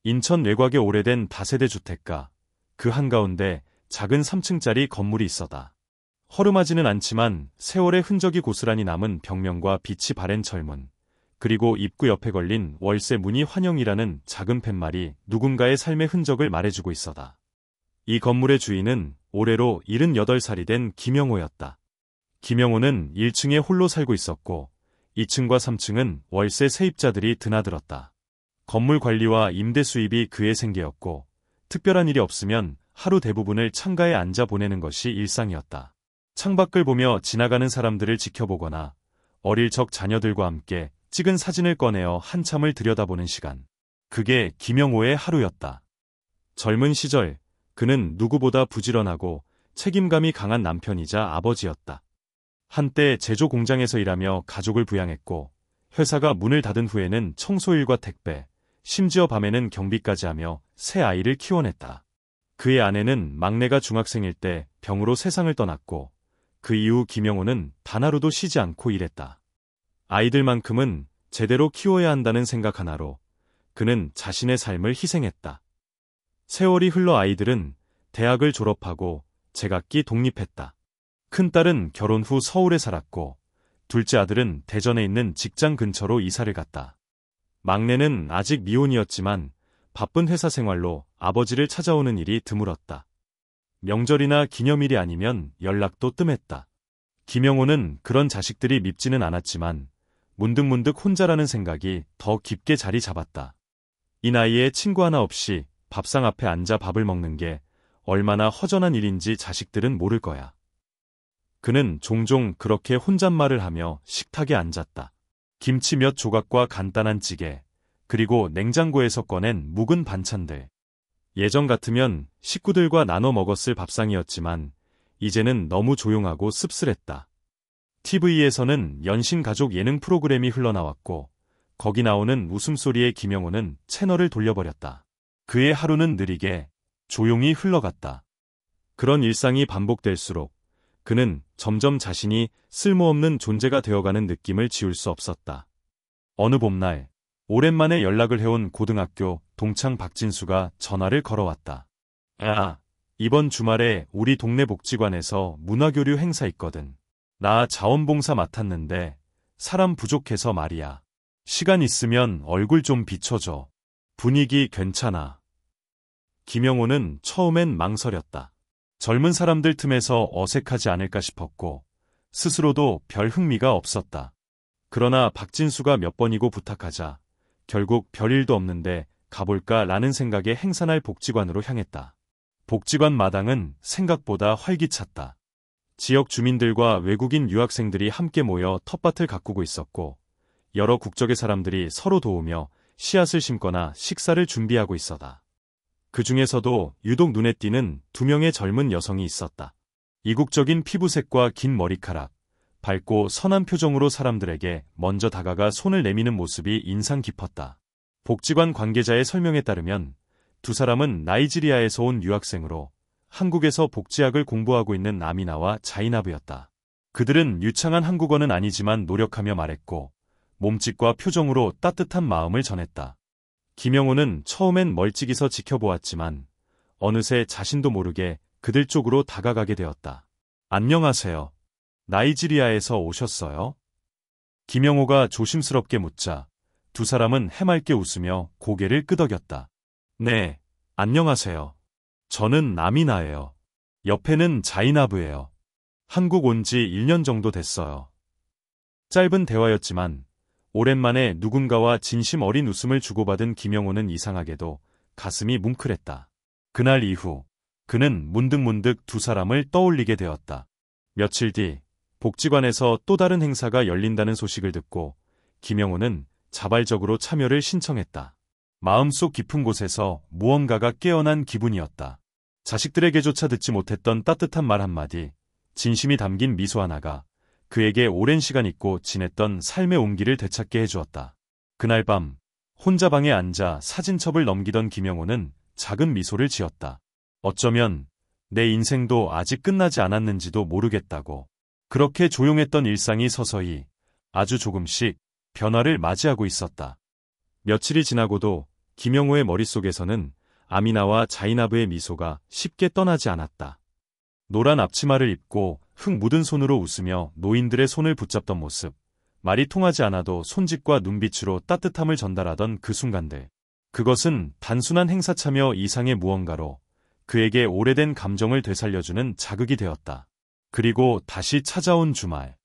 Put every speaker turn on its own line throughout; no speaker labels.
인천 외곽의 오래된 다세대 주택가, 그 한가운데 작은 3층짜리 건물이 있었다. 허름하지는 않지만 세월의 흔적이 고스란히 남은 벽면과 빛이 바랜 철문, 그리고 입구 옆에 걸린 월세 문의 환영이라는 작은 팻말이 누군가의 삶의 흔적을 말해주고 있었다. 이 건물의 주인은 올해로 78살이 된 김영호였다. 김영호는 1층에 홀로 살고 있었고 2층과 3층은 월세 세입자들이 드나들었다. 건물 관리와 임대 수입이 그의 생계였고 특별한 일이 없으면 하루 대부분을 창가에 앉아 보내는 것이 일상이었다. 창밖을 보며 지나가는 사람들을 지켜보거나 어릴 적 자녀들과 함께 찍은 사진을 꺼내어 한참을 들여다보는 시간. 그게 김영호의 하루였다. 젊은 시절 그는 누구보다 부지런하고 책임감이 강한 남편이자 아버지였다. 한때 제조 공장에서 일하며 가족을 부양했고 회사가 문을 닫은 후에는 청소일과 택배, 심지어 밤에는 경비까지 하며 새 아이를 키워냈다. 그의 아내는 막내가 중학생일 때 병으로 세상을 떠났고 그 이후 김영호는 단 하루도 쉬지 않고 일했다. 아이들만큼은 제대로 키워야 한다는 생각 하나로 그는 자신의 삶을 희생했다. 세월이 흘러 아이들은 대학을 졸업하고 제각기 독립했다. 큰딸은 결혼 후 서울에 살았고 둘째 아들은 대전에 있는 직장 근처로 이사를 갔다. 막내는 아직 미혼이었지만 바쁜 회사 생활로 아버지를 찾아오는 일이 드물었다. 명절이나 기념일이 아니면 연락도 뜸했다. 김영호는 그런 자식들이 밉지는 않았지만 문득문득 혼자라는 생각이 더 깊게 자리 잡았다. 이 나이에 친구 하나 없이 밥상 앞에 앉아 밥을 먹는 게 얼마나 허전한 일인지 자식들은 모를 거야. 그는 종종 그렇게 혼잣말을 하며 식탁에 앉았다. 김치 몇 조각과 간단한 찌개, 그리고 냉장고에서 꺼낸 묵은 반찬들. 예전 같으면 식구들과 나눠 먹었을 밥상이었지만 이제는 너무 조용하고 씁쓸했다. TV에서는 연신가족 예능 프로그램이 흘러나왔고 거기 나오는 웃음소리의 김영호는 채널을 돌려버렸다. 그의 하루는 느리게 조용히 흘러갔다. 그런 일상이 반복될수록 그는 점점 자신이 쓸모없는 존재가 되어가는 느낌을 지울 수 없었다. 어느 봄날 오랜만에 연락을 해온 고등학교 동창 박진수가 전화를 걸어왔다. 야, 이번 주말에 우리 동네 복지관에서 문화교류 행사 있거든. 나 자원봉사 맡았는데 사람 부족해서 말이야. 시간 있으면 얼굴 좀 비춰줘. 분위기 괜찮아. 김영호는 처음엔 망설였다. 젊은 사람들 틈에서 어색하지 않을까 싶었고 스스로도 별 흥미가 없었다. 그러나 박진수가 몇 번이고 부탁하자 결국 별일도 없는데 가볼까라는 생각에 행사날 복지관으로 향했다. 복지관 마당은 생각보다 활기찼다. 지역 주민들과 외국인 유학생들이 함께 모여 텃밭을 가꾸고 있었고 여러 국적의 사람들이 서로 도우며 씨앗을 심거나 식사를 준비하고 있었다. 그 중에서도 유독 눈에 띄는 2명의 젊은 여성이 있었다. 이국적인 피부색과 긴 머리카락, 밝고 선한 표정으로 사람들에게 먼저 다가가 손을 내미는 모습이 인상 깊었다. 복지관 관계자의 설명에 따르면 두 사람은 나이지리아에서 온 유학생으로 한국에서 복지학을 공부하고 있는 아미나와 자이나브였다. 그들은 유창한 한국어는 아니지만 노력하며 말했고 몸짓과 표정으로 따뜻한 마음을 전했다. 김영호는 처음엔 멀찍이서 지켜보았지만 어느새 자신도 모르게 그들 쪽으로 다가가게 되었다. 안녕하세요. 나이지리아에서 오셨어요? 김영호가 조심스럽게 묻자 두 사람은 해맑게 웃으며 고개를 끄덕였다. 네, 안녕하세요. 저는 아미나예요. 옆에는 자이나브예요. 한국 온 지 1년 정도 됐어요. 짧은 대화였지만 오랜만에 누군가와 진심 어린 웃음을 주고받은 김영호는 이상하게도 가슴이 뭉클했다. 그날 이후 그는 문득문득 두 사람을 떠올리게 되었다. 며칠 뒤 복지관에서 또 다른 행사가 열린다는 소식을 듣고 김영호는 자발적으로 참여를 신청했다. 마음속 깊은 곳에서 무언가가 깨어난 기분이었다. 자식들에게조차 듣지 못했던 따뜻한 말 한마디, 진심이 담긴 미소 하나가 그에게 오랜 시간 잊고 지냈던 삶의 온기를 되찾게 해주었다. 그날 밤 혼자 방에 앉아 사진첩을 넘기던 김영호는 작은 미소를 지었다. 어쩌면 내 인생도 아직 끝나지 않았는지도 모르겠다고. 그렇게 조용했던 일상이 서서히 아주 조금씩 변화를 맞이하고 있었다. 며칠이 지나고도 김영호의 머릿속에서는 아미나와 자이나브의 미소가 쉽게 떠나지 않았다. 노란 앞치마를 입고 흙 묻은 손으로 웃으며 노인들의 손을 붙잡던 모습, 말이 통하지 않아도 손짓과 눈빛으로 따뜻함을 전달하던 그 순간들. 그것은 단순한 행사차며 이상의 무언가로 그에게 오래된 감정을 되살려주는 자극이 되었다. 그리고 다시 찾아온 주말.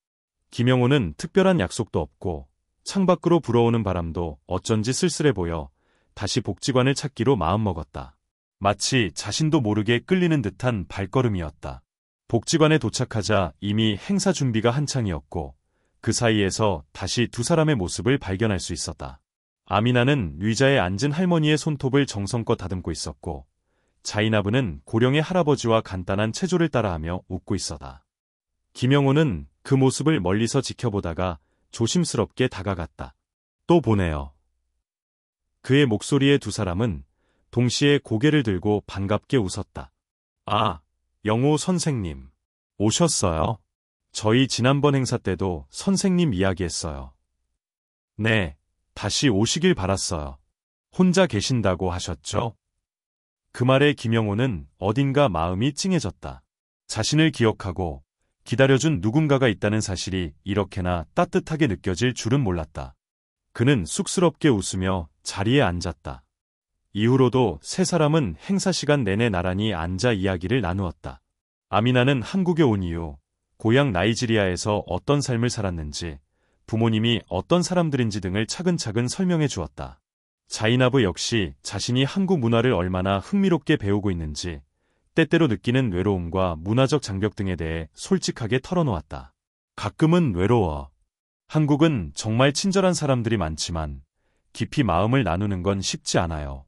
김영호는 특별한 약속도 없고 창밖으로 불어오는 바람도 어쩐지 쓸쓸해 보여 다시 복지관을 찾기로 마음먹었다. 마치 자신도 모르게 끌리는 듯한 발걸음이었다. 복지관에 도착하자 이미 행사 준비가 한창이었고 그 사이에서 다시 두 사람의 모습을 발견할 수 있었다. 아미나는 의자에 앉은 할머니의 손톱을 정성껏 다듬고 있었고 자이나브는 고령의 할아버지와 간단한 체조를 따라하며 웃고 있었다. 김영호는 그 모습을 멀리서 지켜보다가 조심스럽게 다가갔다. 또 보네요. 그의 목소리에 두 사람은 동시에 고개를 들고 반갑게 웃었다. 아, 영호 선생님. 오셨어요? 저희 지난번 행사 때도 선생님 이야기했어요. 네, 다시 오시길 바랐어요. 혼자 계신다고 하셨죠? 그 말에 김영호는 어딘가 마음이 찡해졌다. 자신을 기억하고 기다려준 누군가가 있다는 사실이 이렇게나 따뜻하게 느껴질 줄은 몰랐다. 그는 쑥스럽게 웃으며 자리에 앉았다. 이후로도 세 사람은 행사 시간 내내 나란히 앉아 이야기를 나누었다. 아미나는 한국에 온 이후 고향 나이지리아에서 어떤 삶을 살았는지, 부모님이 어떤 사람들인지 등을 차근차근 설명해 주었다. 자이나브 역시 자신이 한국 문화를 얼마나 흥미롭게 배우고 있는지, 때때로 느끼는 외로움과 문화적 장벽 등에 대해 솔직하게 털어놓았다. 가끔은 외로워. 한국은 정말 친절한 사람들이 많지만 깊이 마음을 나누는 건 쉽지 않아요.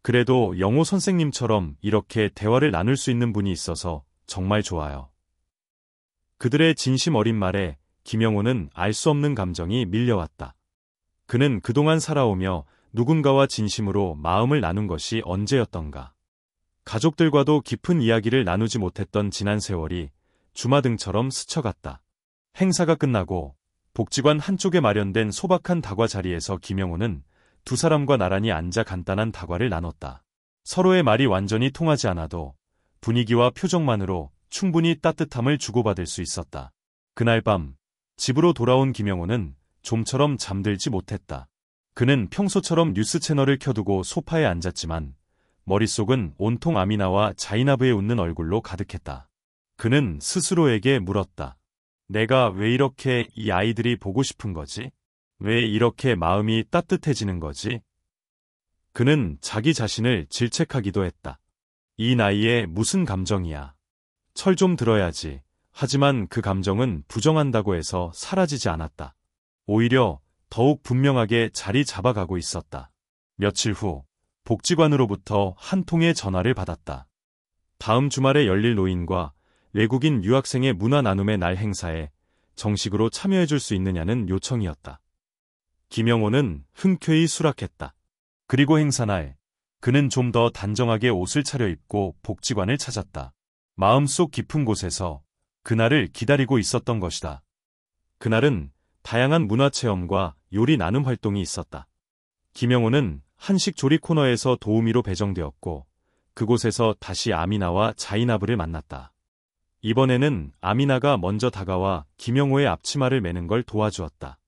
그래도 영호 선생님처럼 이렇게 대화를 나눌 수 있는 분이 있어서 정말 좋아요. 그들의 진심 어린 말에 김영호는 알 수 없는 감정이 밀려왔다. 그는 그동안 살아오며 누군가와 진심으로 마음을 나눈 것이 언제였던가. 가족들과도 깊은 이야기를 나누지 못했던 지난 세월이 주마등처럼 스쳐갔다. 행사가 끝나고 복지관 한쪽에 마련된 소박한 다과 자리에서 김영호는 두 사람과 나란히 앉아 간단한 다과를 나눴다. 서로의 말이 완전히 통하지 않아도 분위기와 표정만으로 충분히 따뜻함을 주고받을 수 있었다. 그날 밤 집으로 돌아온 김영호는 좀처럼 잠들지 못했다. 그는 평소처럼 뉴스 채널을 켜두고 소파에 앉았지만 머릿속은 온통 아미나와 자이나브의 웃는 얼굴로 가득했다. 그는 스스로에게 물었다. 내가 왜 이렇게 이 아이들이 보고 싶은 거지? 왜 이렇게 마음이 따뜻해지는 거지? 그는 자기 자신을 질책하기도 했다. 이 나이에 무슨 감정이야. 철 좀 들어야지. 하지만 그 감정은 부정한다고 해서 사라지지 않았다. 오히려 더욱 분명하게 자리 잡아가고 있었다. 며칠 후 복지관으로부터 한 통의 전화를 받았다. 다음 주말에 열릴 노인과 외국인 유학생의 문화 나눔의 날 행사에 정식으로 참여해줄 수 있느냐는 요청이었다. 김영호는 흔쾌히 수락했다. 그리고 행사날, 그는 좀 더 단정하게 옷을 차려입고 복지관을 찾았다. 마음속 깊은 곳에서 그날을 기다리고 있었던 것이다. 그날은 다양한 문화체험과 요리 나눔 활동이 있었다. 김영호는 한식 조리 코너에서 도우미로 배정되었고 그곳에서 다시 아미나와 자이나브를 만났다. 이번에는 아미나가 먼저 다가와 김영호의 앞치마를 매는 걸 도와주었다.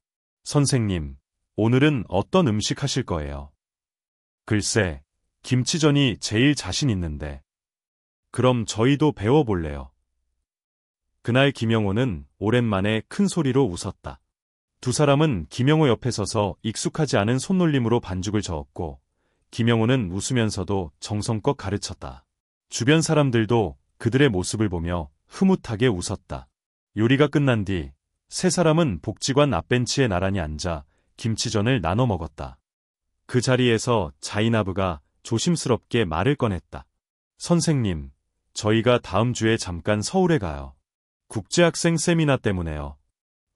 선생님, 오늘은 어떤 음식 하실 거예요? 글쎄, 김치전이 제일 자신 있는데. 그럼 저희도 배워볼래요. 그날 김영호는 오랜만에 큰 소리로 웃었다. 두 사람은 김영호 옆에 서서 익숙하지 않은 손놀림으로 반죽을 저었고 김영호는 웃으면서도 정성껏 가르쳤다. 주변 사람들도 그들의 모습을 보며 흐뭇하게 웃었다. 요리가 끝난 뒤 세 사람은 복지관 앞벤치에 나란히 앉아 김치전을 나눠 먹었다. 그 자리에서 자이나브가 조심스럽게 말을 꺼냈다. 선생님, 저희가 다음 주에 잠깐 서울에 가요. 국제학생 세미나 때문에요.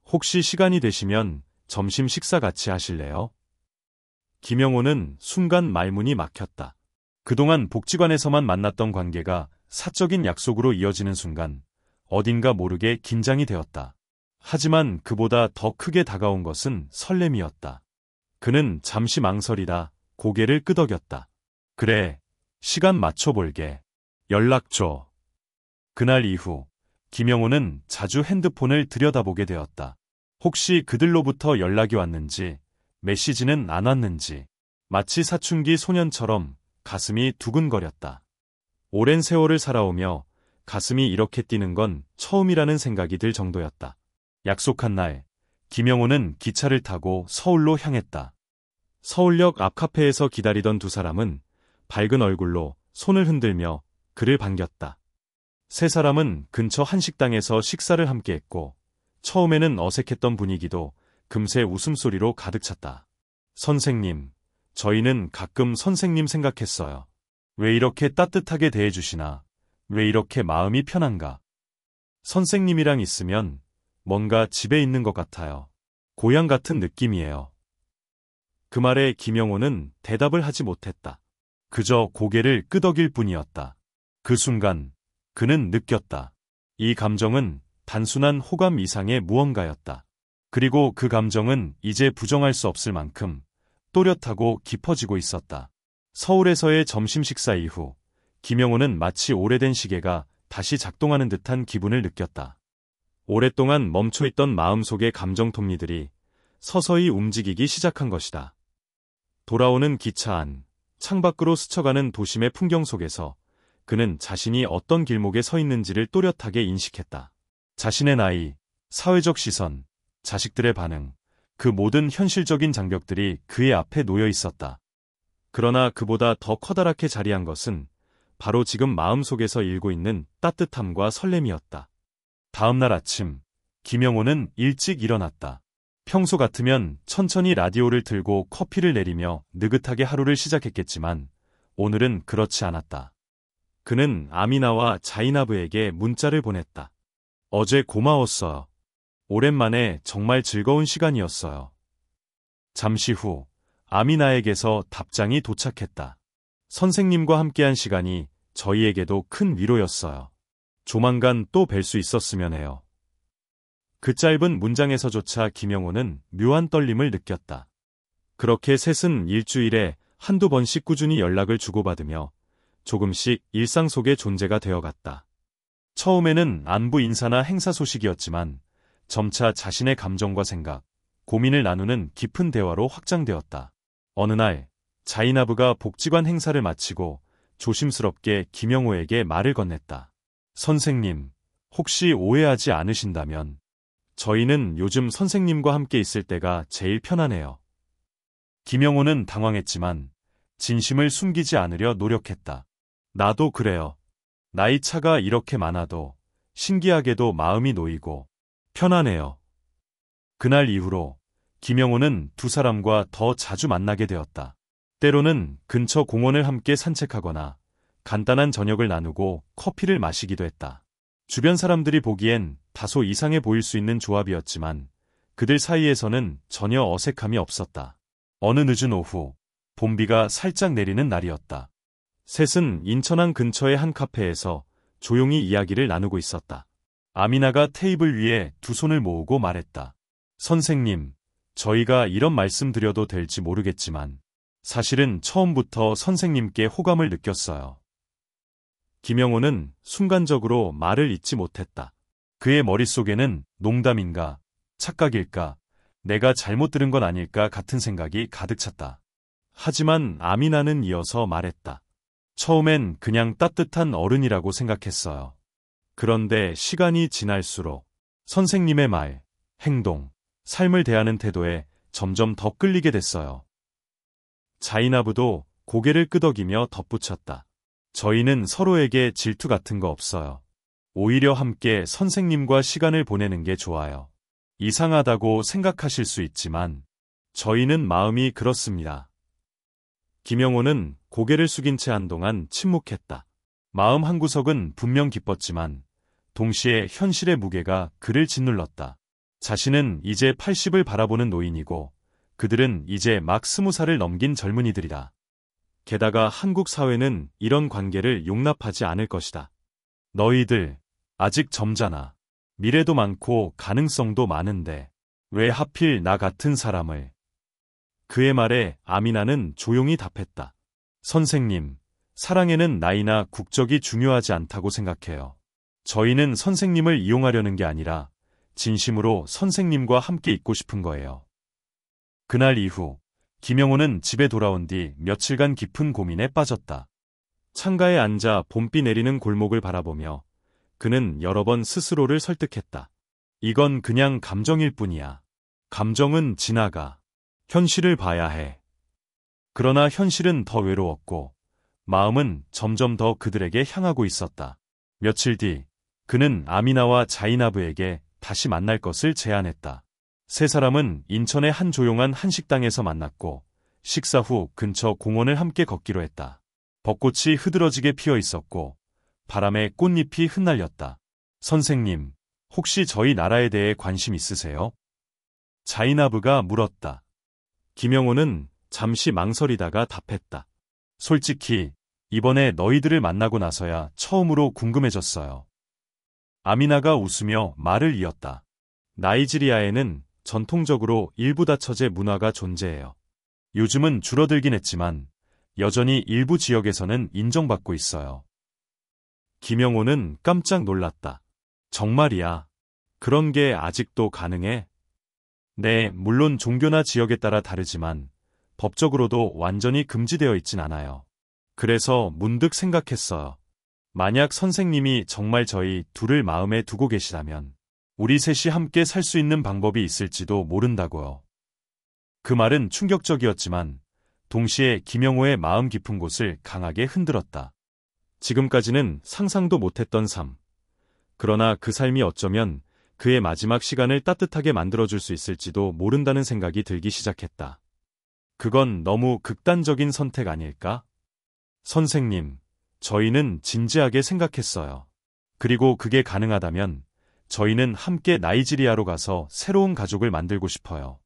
혹시 시간이 되시면 점심 식사 같이 하실래요? 김영호는 순간 말문이 막혔다. 그동안 복지관에서만 만났던 관계가 사적인 약속으로 이어지는 순간 어딘가 모르게 긴장이 되었다. 하지만 그보다 더 크게 다가온 것은 설렘이었다. 그는 잠시 망설이다 고개를 끄덕였다. 그래, 시간 맞춰볼게. 연락 줘. 그날 이후 김영호는 자주 핸드폰을 들여다보게 되었다. 혹시 그들로부터 연락이 왔는지, 메시지는 안 왔는지, 마치 사춘기 소년처럼 가슴이 두근거렸다. 오랜 세월을 살아오며 가슴이 이렇게 뛰는 건 처음이라는 생각이 들 정도였다. 약속한 날, 김영호는 기차를 타고 서울로 향했다. 서울역 앞 카페에서 기다리던 두 사람은 밝은 얼굴로 손을 흔들며 그를 반겼다. 세 사람은 근처 한식당에서 식사를 함께 했고, 처음에는 어색했던 분위기도 금세 웃음소리로 가득 찼다. 선생님, 저희는 가끔 선생님 생각했어요. 왜 이렇게 따뜻하게 대해주시나? 왜 이렇게 마음이 편한가? 선생님이랑 있으면 뭔가 집에 있는 것 같아요. 고향 같은 느낌이에요. 그 말에 김영호는 대답을 하지 못했다. 그저 고개를 끄덕일 뿐이었다. 그 순간 그는 느꼈다. 이 감정은 단순한 호감 이상의 무언가였다. 그리고 그 감정은 이제 부정할 수 없을 만큼 또렷하고 깊어지고 있었다. 서울에서의 점심 식사 이후 김영호는 마치 오래된 시계가 다시 작동하는 듯한 기분을 느꼈다. 오랫동안 멈춰있던 마음속의 감정 톱니들이 서서히 움직이기 시작한 것이다. 돌아오는 기차 안, 창밖으로 스쳐가는 도심의 풍경 속에서 그는 자신이 어떤 길목에 서 있는지를 또렷하게 인식했다. 자신의 나이, 사회적 시선, 자식들의 반응, 그 모든 현실적인 장벽들이 그의 앞에 놓여 있었다. 그러나 그보다 더 커다랗게 자리한 것은 바로 지금 마음속에서 일고 있는 따뜻함과 설렘이었다. 다음 날 아침, 김영호는 일찍 일어났다. 평소 같으면 천천히 라디오를 틀고 커피를 내리며 느긋하게 하루를 시작했겠지만 오늘은 그렇지 않았다. 그는 아미나와 자이나브에게 문자를 보냈다. 어제 고마웠어요. 오랜만에 정말 즐거운 시간이었어요. 잠시 후 아미나에게서 답장이 도착했다. 선생님과 함께한 시간이 저희에게도 큰 위로였어요. 조만간 또 뵐 수 있었으면 해요. 그 짧은 문장에서조차 김영호는 묘한 떨림을 느꼈다. 그렇게 셋은 일주일에 한두 번씩 꾸준히 연락을 주고받으며 조금씩 일상 속의 존재가 되어갔다. 처음에는 안부 인사나 행사 소식이었지만 점차 자신의 감정과 생각, 고민을 나누는 깊은 대화로 확장되었다. 어느 날 자이나브가 복지관 행사를 마치고 조심스럽게 김영호에게 말을 건넸다. 선생님, 혹시 오해하지 않으신다면 저희는 요즘 선생님과 함께 있을 때가 제일 편하네요. 김영호는 당황했지만 진심을 숨기지 않으려 노력했다. 나도 그래요. 나이 차가 이렇게 많아도 신기하게도 마음이 놓이고 편하네요. 그날 이후로 김영호는 두 사람과 더 자주 만나게 되었다. 때로는 근처 공원을 함께 산책하거나 간단한 저녁을 나누고 커피를 마시기도 했다. 주변 사람들이 보기엔 다소 이상해 보일 수 있는 조합이었지만 그들 사이에서는 전혀 어색함이 없었다. 어느 늦은 오후, 봄비가 살짝 내리는 날이었다. 셋은 인천항 근처의 한 카페에서 조용히 이야기를 나누고 있었다. 아미나가 테이블 위에 두 손을 모으고 말했다. 선생님, 저희가 이런 말씀 드려도 될지 모르겠지만 사실은 처음부터 선생님께 호감을 느꼈어요. 김영호는 순간적으로 말을 잇지 못했다. 그의 머릿속에는 농담인가, 착각일까, 내가 잘못 들은 건 아닐까 같은 생각이 가득 찼다. 하지만 아미나는 이어서 말했다. 처음엔 그냥 따뜻한 어른이라고 생각했어요. 그런데 시간이 지날수록 선생님의 말, 행동, 삶을 대하는 태도에 점점 더 끌리게 됐어요. 자이나브도 고개를 끄덕이며 덧붙였다. 저희는 서로에게 질투 같은 거 없어요. 오히려 함께 선생님과 시간을 보내는 게 좋아요. 이상하다고 생각하실 수 있지만 저희는 마음이 그렇습니다. 김영호는 고개를 숙인 채 한동안 침묵했다. 마음 한구석은 분명 기뻤지만 동시에 현실의 무게가 그를 짓눌렀다. 자신은 이제 80을 바라보는 노인이고 그들은 이제 막 20살을 넘긴 젊은이들이다. 게다가 한국 사회는 이런 관계를 용납하지 않을 것이다. 너희들 아직 젊잖아. 미래도 많고 가능성도 많은데 왜 하필 나 같은 사람을. 그의 말에 아미나는 조용히 답했다. 선생님, 사랑에는 나이나 국적이 중요하지 않다고 생각해요. 저희는 선생님을 이용하려는 게 아니라 진심으로 선생님과 함께 있고 싶은 거예요. 그날 이후 김영호는 집에 돌아온 뒤 며칠간 깊은 고민에 빠졌다. 창가에 앉아 봄비 내리는 골목을 바라보며 그는 여러 번 스스로를 설득했다. 이건 그냥 감정일 뿐이야. 감정은 지나가. 현실을 봐야 해. 그러나 현실은 더 외로웠고 마음은 점점 더 그들에게 향하고 있었다. 며칠 뒤 그는 아미나와 자이나브에게 다시 만날 것을 제안했다. 세 사람은 인천의 한 조용한 한식당에서 만났고 식사 후 근처 공원을 함께 걷기로 했다. 벚꽃이 흐드러지게 피어 있었고 바람에 꽃잎이 흩날렸다. 선생님, 혹시 저희 나라에 대해 관심 있으세요? 자이나브가 물었다. 김영호는 잠시 망설이다가 답했다. 솔직히 이번에 너희들을 만나고 나서야 처음으로 궁금해졌어요. 아미나가 웃으며 말을 이었다. 나이지리아에는 전통적으로 일부 다처제 문화가 존재해요. 요즘은 줄어들긴 했지만 여전히 일부 지역에서는 인정받고 있어요. 김영호는 깜짝 놀랐다. 정말이야. 그런 게 아직도 가능해? 네, 물론 종교나 지역에 따라 다르지만 법적으로도 완전히 금지되어 있진 않아요. 그래서 문득 생각했어요. 만약 선생님이 정말 저희 둘을 마음에 두고 계시다면 우리 셋이 함께 살 수 있는 방법이 있을지도 모른다고요. 그 말은 충격적이었지만 동시에 김영호의 마음 깊은 곳을 강하게 흔들었다. 지금까지는 상상도 못했던 삶. 그러나 그 삶이 어쩌면 그의 마지막 시간을 따뜻하게 만들어줄 수 있을지도 모른다는 생각이 들기 시작했다. 그건 너무 극단적인 선택 아닐까? 선생님, 저희는 진지하게 생각했어요. 그리고 그게 가능하다면 저희는 함께 나이지리아로 가서 새로운 가족을 만들고 싶어요.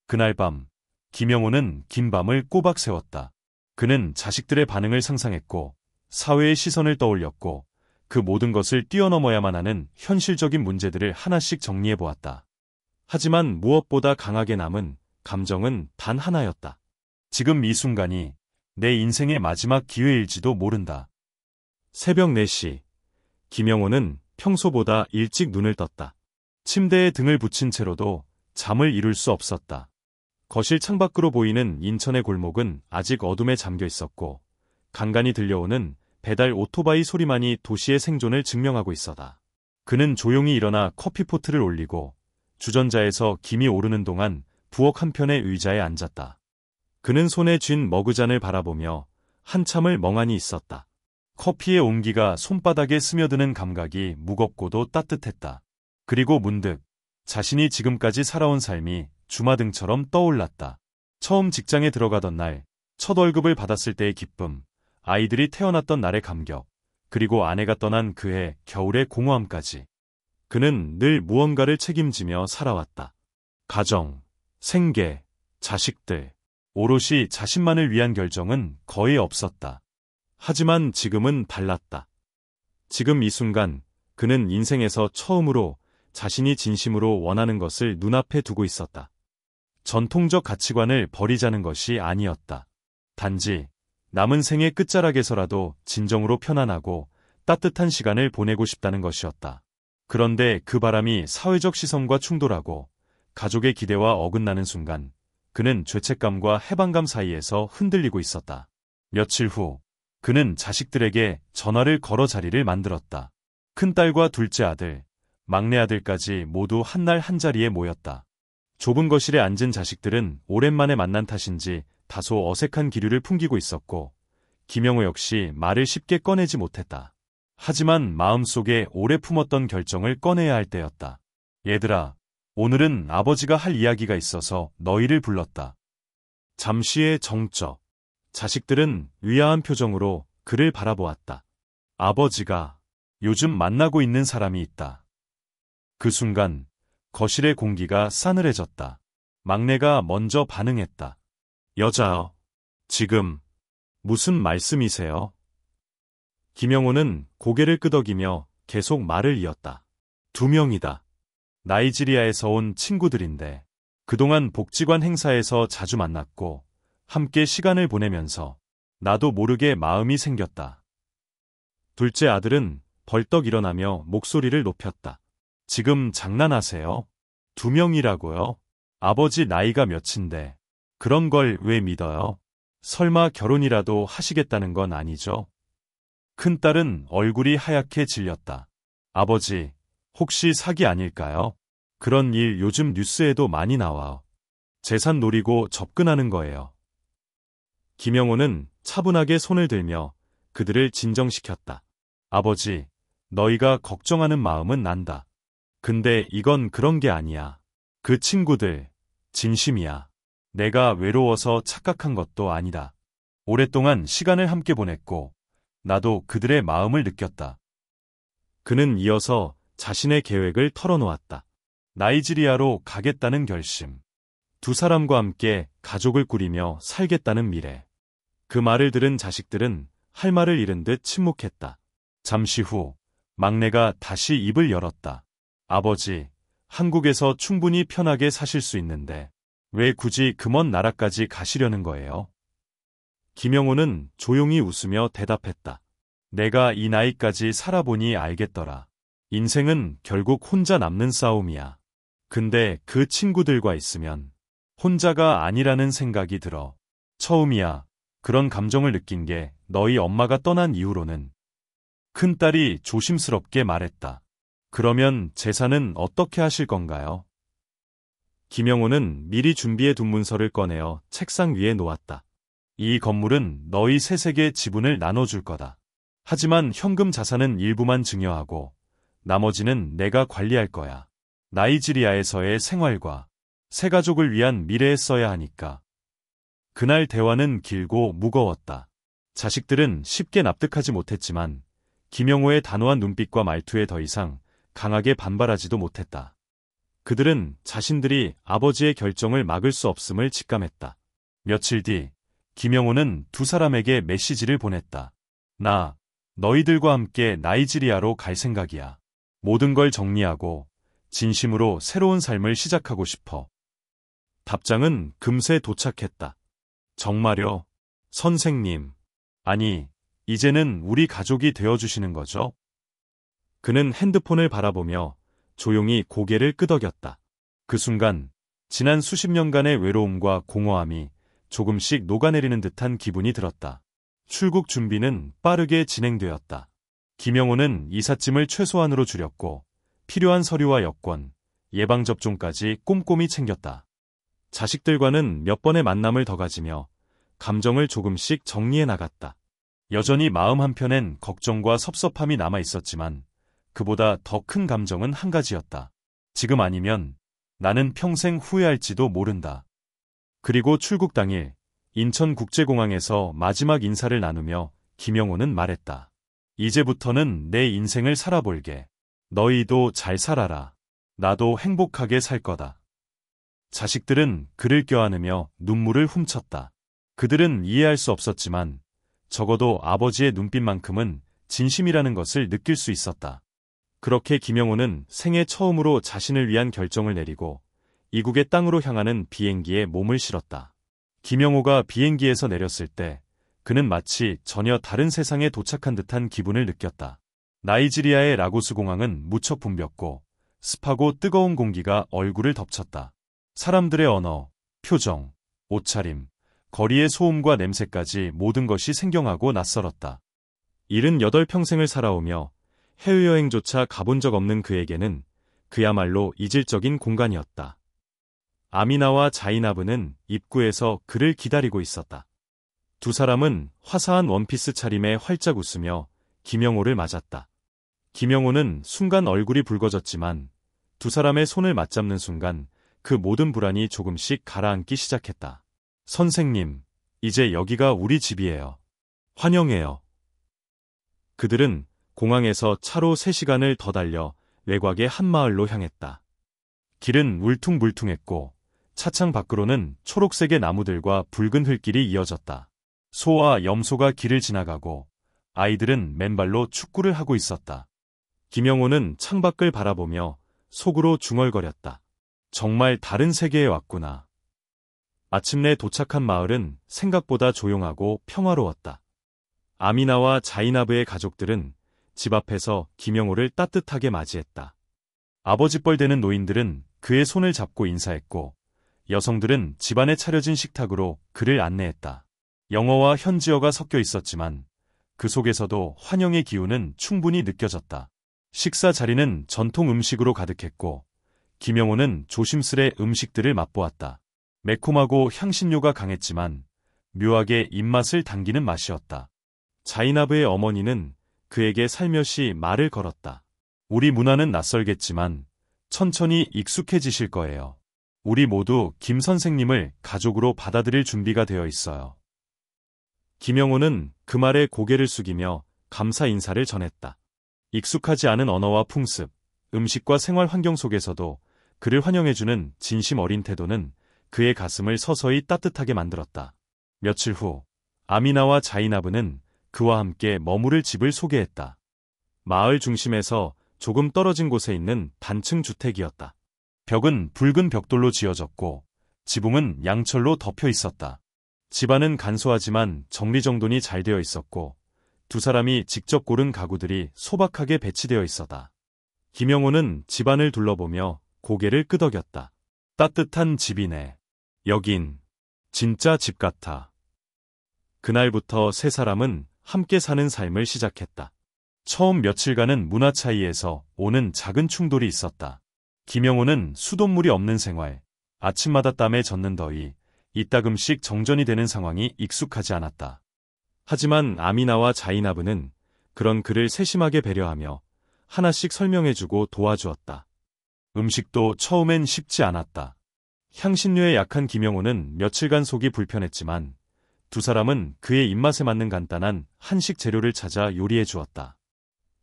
그날 밤, 김영호는 긴 밤을 꼬박 세웠다. 그는 자식들의 반응을 상상했고 사회의 시선을 떠올렸고 그 모든 것을 뛰어넘어야만 하는 현실적인 문제들을 하나씩 정리해보았다. 하지만 무엇보다 강하게 남은 감정은 단 하나였다. 지금 이 순간이 내 인생의 마지막 기회일지도 모른다. 새벽 4시, 김영호는 평소보다 일찍 눈을 떴다. 침대에 등을 붙인 채로도 잠을 이룰 수 없었다. 거실 창밖으로 보이는 인천의 골목은 아직 어둠에 잠겨 있었고 간간히 들려오는 배달 오토바이 소리만이 도시의 생존을 증명하고 있었다. 그는 조용히 일어나 커피포트를 올리고 주전자에서 김이 오르는 동안 부엌 한편의 의자에 앉았다. 그는 손에 쥔 머그잔을 바라보며 한참을 멍하니 있었다. 커피의 온기가 손바닥에 스며드는 감각이 무겁고도 따뜻했다. 그리고 문득 자신이 지금까지 살아온 삶이 주마등처럼 떠올랐다. 처음 직장에 들어가던 날, 첫 월급을 받았을 때의 기쁨, 아이들이 태어났던 날의 감격, 그리고 아내가 떠난 그해 겨울의 공허함까지. 그는 늘 무언가를 책임지며 살아왔다. 가정, 생계, 자식들, 오롯이 자신만을 위한 결정은 거의 없었다. 하지만 지금은 달랐다. 지금 이 순간 그는 인생에서 처음으로 자신이 진심으로 원하는 것을 눈앞에 두고 있었다. 전통적 가치관을 버리자는 것이 아니었다. 단지 남은 생의 끝자락에서라도 진정으로 편안하고 따뜻한 시간을 보내고 싶다는 것이었다. 그런데 그 바람이 사회적 시선과 충돌하고 가족의 기대와 어긋나는 순간 그는 죄책감과 해방감 사이에서 흔들리고 있었다. 며칠 후 그는 자식들에게 전화를 걸어 자리를 만들었다. 큰딸과 둘째 아들, 막내 아들까지 모두 한날 한자리에 모였다. 좁은 거실에 앉은 자식들은 오랜만에 만난 탓인지 다소 어색한 기류를 풍기고 있었고 김영호 역시 말을 쉽게 꺼내지 못했다. 하지만 마음속에 오래 품었던 결정을 꺼내야 할 때였다. 얘들아, 오늘은 아버지가 할 이야기가 있어서 너희를 불렀다. 잠시의 정적. 자식들은 의아한 표정으로 그를 바라보았다. 아버지가 요즘 만나고 있는 사람이 있다. 그 순간 거실의 공기가 싸늘해졌다. 막내가 먼저 반응했다. 여자요. 지금 무슨 말씀이세요? 김영호는 고개를 끄덕이며 계속 말을 이었다. 2명이다. 나이지리아에서 온 친구들인데 그동안 복지관 행사에서 자주 만났고 함께 시간을 보내면서 나도 모르게 마음이 생겼다. 둘째 아들은 벌떡 일어나며 목소리를 높였다. 지금 장난하세요? 2명이라고요? 아버지 나이가 몇인데 그런 걸 왜 믿어요? 설마 결혼이라도 하시겠다는 건 아니죠? 큰딸은 얼굴이 하얗게 질렸다. 아버지, 혹시 사기 아닐까요? 그런 일 요즘 뉴스에도 많이 나와. 재산 노리고 접근하는 거예요. 김영호는 차분하게 손을 들며 그들을 진정시켰다. 아버지, 너희가 걱정하는 마음은 난다. 근데 이건 그런 게 아니야. 그 친구들, 진심이야. 내가 외로워서 착각한 것도 아니다. 오랫동안 시간을 함께 보냈고, 나도 그들의 마음을 느꼈다. 그는 이어서 자신의 계획을 털어놓았다. 나이지리아로 가겠다는 결심. 2사람과 함께 가족을 꾸리며 살겠다는 미래. 그 말을 들은 자식들은 할 말을 잃은 듯 침묵했다. 잠시 후 막내가 다시 입을 열었다. 아버지, 한국에서 충분히 편하게 사실 수 있는데 왜 굳이 그 먼 나라까지 가시려는 거예요? 김영호는 조용히 웃으며 대답했다. 내가 이 나이까지 살아보니 알겠더라. 인생은 결국 혼자 남는 싸움이야. 근데 그 친구들과 있으면 혼자가 아니라는 생각이 들어. 처음이야. 그런 감정을 느낀 게 너희 엄마가 떠난 이후로는. 큰딸이 조심스럽게 말했다. 그러면 재산은 어떻게 하실 건가요? 김영호는 미리 준비해 둔 문서를 꺼내어 책상 위에 놓았다. 이 건물은 너희 셋에게 지분을 나눠줄 거다. 하지만 현금 자산은 일부만 증여하고 나머지는 내가 관리할 거야. 나이지리아에서의 생활과 새 가족을 위한 미래에 써야 하니까. 그날 대화는 길고 무거웠다. 자식들은 쉽게 납득하지 못했지만 김영호의 단호한 눈빛과 말투에 더 이상 강하게 반발하지도 못했다. 그들은 자신들이 아버지의 결정을 막을 수 없음을 직감했다. 며칠 뒤 김영호는 2사람에게 메시지를 보냈다. 나, 너희들과 함께 나이지리아로 갈 생각이야. 모든 걸 정리하고 진심으로 새로운 삶을 시작하고 싶어. 답장은 금세 도착했다. 정말요? 선생님. 아니, 이제는 우리 가족이 되어주시는 거죠? 그는 핸드폰을 바라보며 조용히 고개를 끄덕였다. 그 순간 지난 수십 년간의 외로움과 공허함이 조금씩 녹아내리는 듯한 기분이 들었다. 출국 준비는 빠르게 진행되었다. 김영호는 이삿짐을 최소한으로 줄였고 필요한 서류와 여권, 예방접종까지 꼼꼼히 챙겼다. 자식들과는 몇 번의 만남을 더 가지며 감정을 조금씩 정리해 나갔다. 여전히 마음 한편엔 걱정과 섭섭함이 남아 있었지만 그보다 더 큰 감정은 한 가지였다. 지금 아니면 나는 평생 후회할지도 모른다. 그리고 출국 당일 인천국제공항에서 마지막 인사를 나누며 김영호는 말했다. 이제부터는 내 인생을 살아볼게. 너희도 잘 살아라. 나도 행복하게 살 거다. 자식들은 그를 껴안으며 눈물을 훔쳤다. 그들은 이해할 수 없었지만 적어도 아버지의 눈빛만큼은 진심이라는 것을 느낄 수 있었다. 그렇게 김영호는 생애 처음으로 자신을 위한 결정을 내리고 이국의 땅으로 향하는 비행기에 몸을 실었다. 김영호가 비행기에서 내렸을 때 그는 마치 전혀 다른 세상에 도착한 듯한 기분을 느꼈다. 나이지리아의 라고스 공항은 무척 붐볐고 습하고 뜨거운 공기가 얼굴을 덮쳤다. 사람들의 언어, 표정, 옷차림, 거리의 소음과 냄새까지 모든 것이 생경하고 낯설었다. 78평생을 살아오며 해외여행조차 가본 적 없는 그에게는 그야말로 이질적인 공간이었다. 아미나와 자이나브는 입구에서 그를 기다리고 있었다. 2사람은 화사한 원피스 차림에 활짝 웃으며 김영호를 맞았다. 김영호는 순간 얼굴이 붉어졌지만 2사람의 손을 맞잡는 순간 그 모든 불안이 조금씩 가라앉기 시작했다. 선생님, 이제 여기가 우리 집이에요. 환영해요. 그들은 공항에서 차로 3시간을 더 달려 외곽의 한 마을로 향했다. 길은 울퉁불퉁했고 차창 밖으로는 초록색의 나무들과 붉은 흙길이 이어졌다. 소와 염소가 길을 지나가고 아이들은 맨발로 축구를 하고 있었다. 김영호는 창밖을 바라보며 속으로 중얼거렸다. 정말 다른 세계에 왔구나. 마침내 도착한 마을은 생각보다 조용하고 평화로웠다. 아미나와 자이나브의 가족들은 집 앞에서 김영호를 따뜻하게 맞이했다. 아버지뻘 되는 노인들은 그의 손을 잡고 인사했고, 여성들은 집안에 차려진 식탁으로 그를 안내했다. 영어와 현지어가 섞여 있었지만 그 속에서도 환영의 기운은 충분히 느껴졌다. 식사 자리는 전통 음식으로 가득했고, 김영호는 조심스레 음식들을 맛보았다. 매콤하고 향신료가 강했지만 묘하게 입맛을 당기는 맛이었다. 자이나브의 어머니는 그에게 살며시 말을 걸었다. 우리 문화는 낯설겠지만 천천히 익숙해지실 거예요. 우리 모두 김 선생님을 가족으로 받아들일 준비가 되어 있어요. 김영호는 그 말에 고개를 숙이며 감사 인사를 전했다. 익숙하지 않은 언어와 풍습, 음식과 생활 환경 속에서도 그를 환영해주는 진심 어린 태도는 그의 가슴을 서서히 따뜻하게 만들었다. 며칠 후, 아미나와 자이나브는 그와 함께 머무를 집을 소개했다. 마을 중심에서 조금 떨어진 곳에 있는 단층 주택이었다. 벽은 붉은 벽돌로 지어졌고 지붕은 양철로 덮여 있었다. 집안은 간소하지만 정리정돈이 잘 되어 있었고 두 사람이 직접 고른 가구들이 소박하게 배치되어 있었다. 김영호는 집안을 둘러보며 고개를 끄덕였다. 따뜻한 집이네. 여긴 진짜 집 같아. 그날부터 세 사람은 함께 사는 삶을 시작했다. 처음 며칠간은 문화 차이에서 오는 작은 충돌이 있었다. 김영호는 수돗물이 없는 생활, 아침마다 땀에 젖는 더위, 이따금씩 정전이 되는 상황이 익숙하지 않았다. 하지만 아미나와 자이나브는 그런 그를 세심하게 배려하며 하나씩 설명해주고 도와주었다. 음식도 처음엔 쉽지 않았다. 향신료에 약한 김영호는 며칠간 속이 불편했지만 두 사람은 그의 입맛에 맞는 간단한 한식 재료를 찾아 요리해 주었다.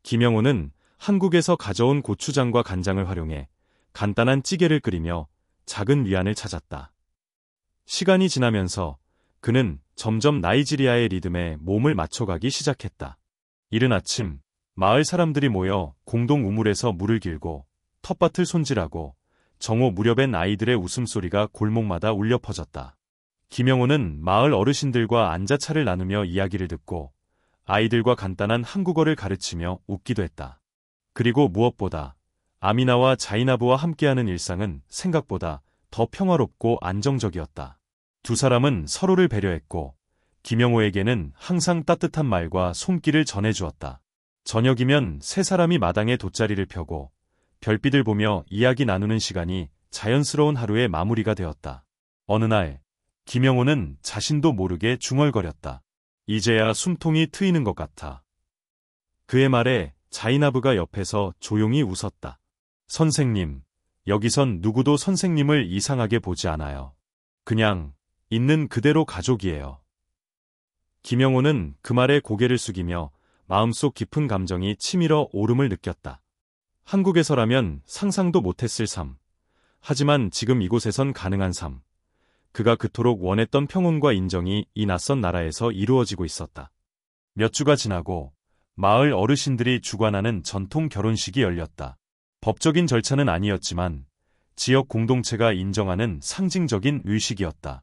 김영호는 한국에서 가져온 고추장과 간장을 활용해 간단한 찌개를 끓이며 작은 위안을 찾았다. 시간이 지나면서 그는 점점 나이지리아의 리듬에 몸을 맞춰가기 시작했다. 이른 아침, 마을 사람들이 모여 공동 우물에서 물을 길고 텃밭을 손질하고 정오 무렵엔 아이들의 웃음소리가 골목마다 울려 퍼졌다. 김영호는 마을 어르신들과 앉아 차를 나누며 이야기를 듣고 아이들과 간단한 한국어를 가르치며 웃기도 했다. 그리고 무엇보다 아미나와 자이나브와 함께하는 일상은 생각보다 더 평화롭고 안정적이었다. 두 사람은 서로를 배려했고 김영호에게는 항상 따뜻한 말과 손길을 전해주었다. 저녁이면 세 사람이 마당에 돗자리를 펴고 별빛을 보며 이야기 나누는 시간이 자연스러운 하루의 마무리가 되었다. 어느 날 김영호는 자신도 모르게 중얼거렸다. 이제야 숨통이 트이는 것 같아. 그의 말에 자이나브가 옆에서 조용히 웃었다. 선생님, 여기선 누구도 선생님을 이상하게 보지 않아요. 그냥 있는 그대로 가족이에요. 김영호는 그 말에 고개를 숙이며 마음속 깊은 감정이 치밀어 오름을 느꼈다. 한국에서라면 상상도 못했을 삶. 하지만 지금 이곳에선 가능한 삶. 그가 그토록 원했던 평온과 인정이 이 낯선 나라에서 이루어지고 있었다. 몇 주가 지나고 마을 어르신들이 주관하는 전통 결혼식이 열렸다. 법적인 절차는 아니었지만 지역 공동체가 인정하는 상징적인 의식이었다.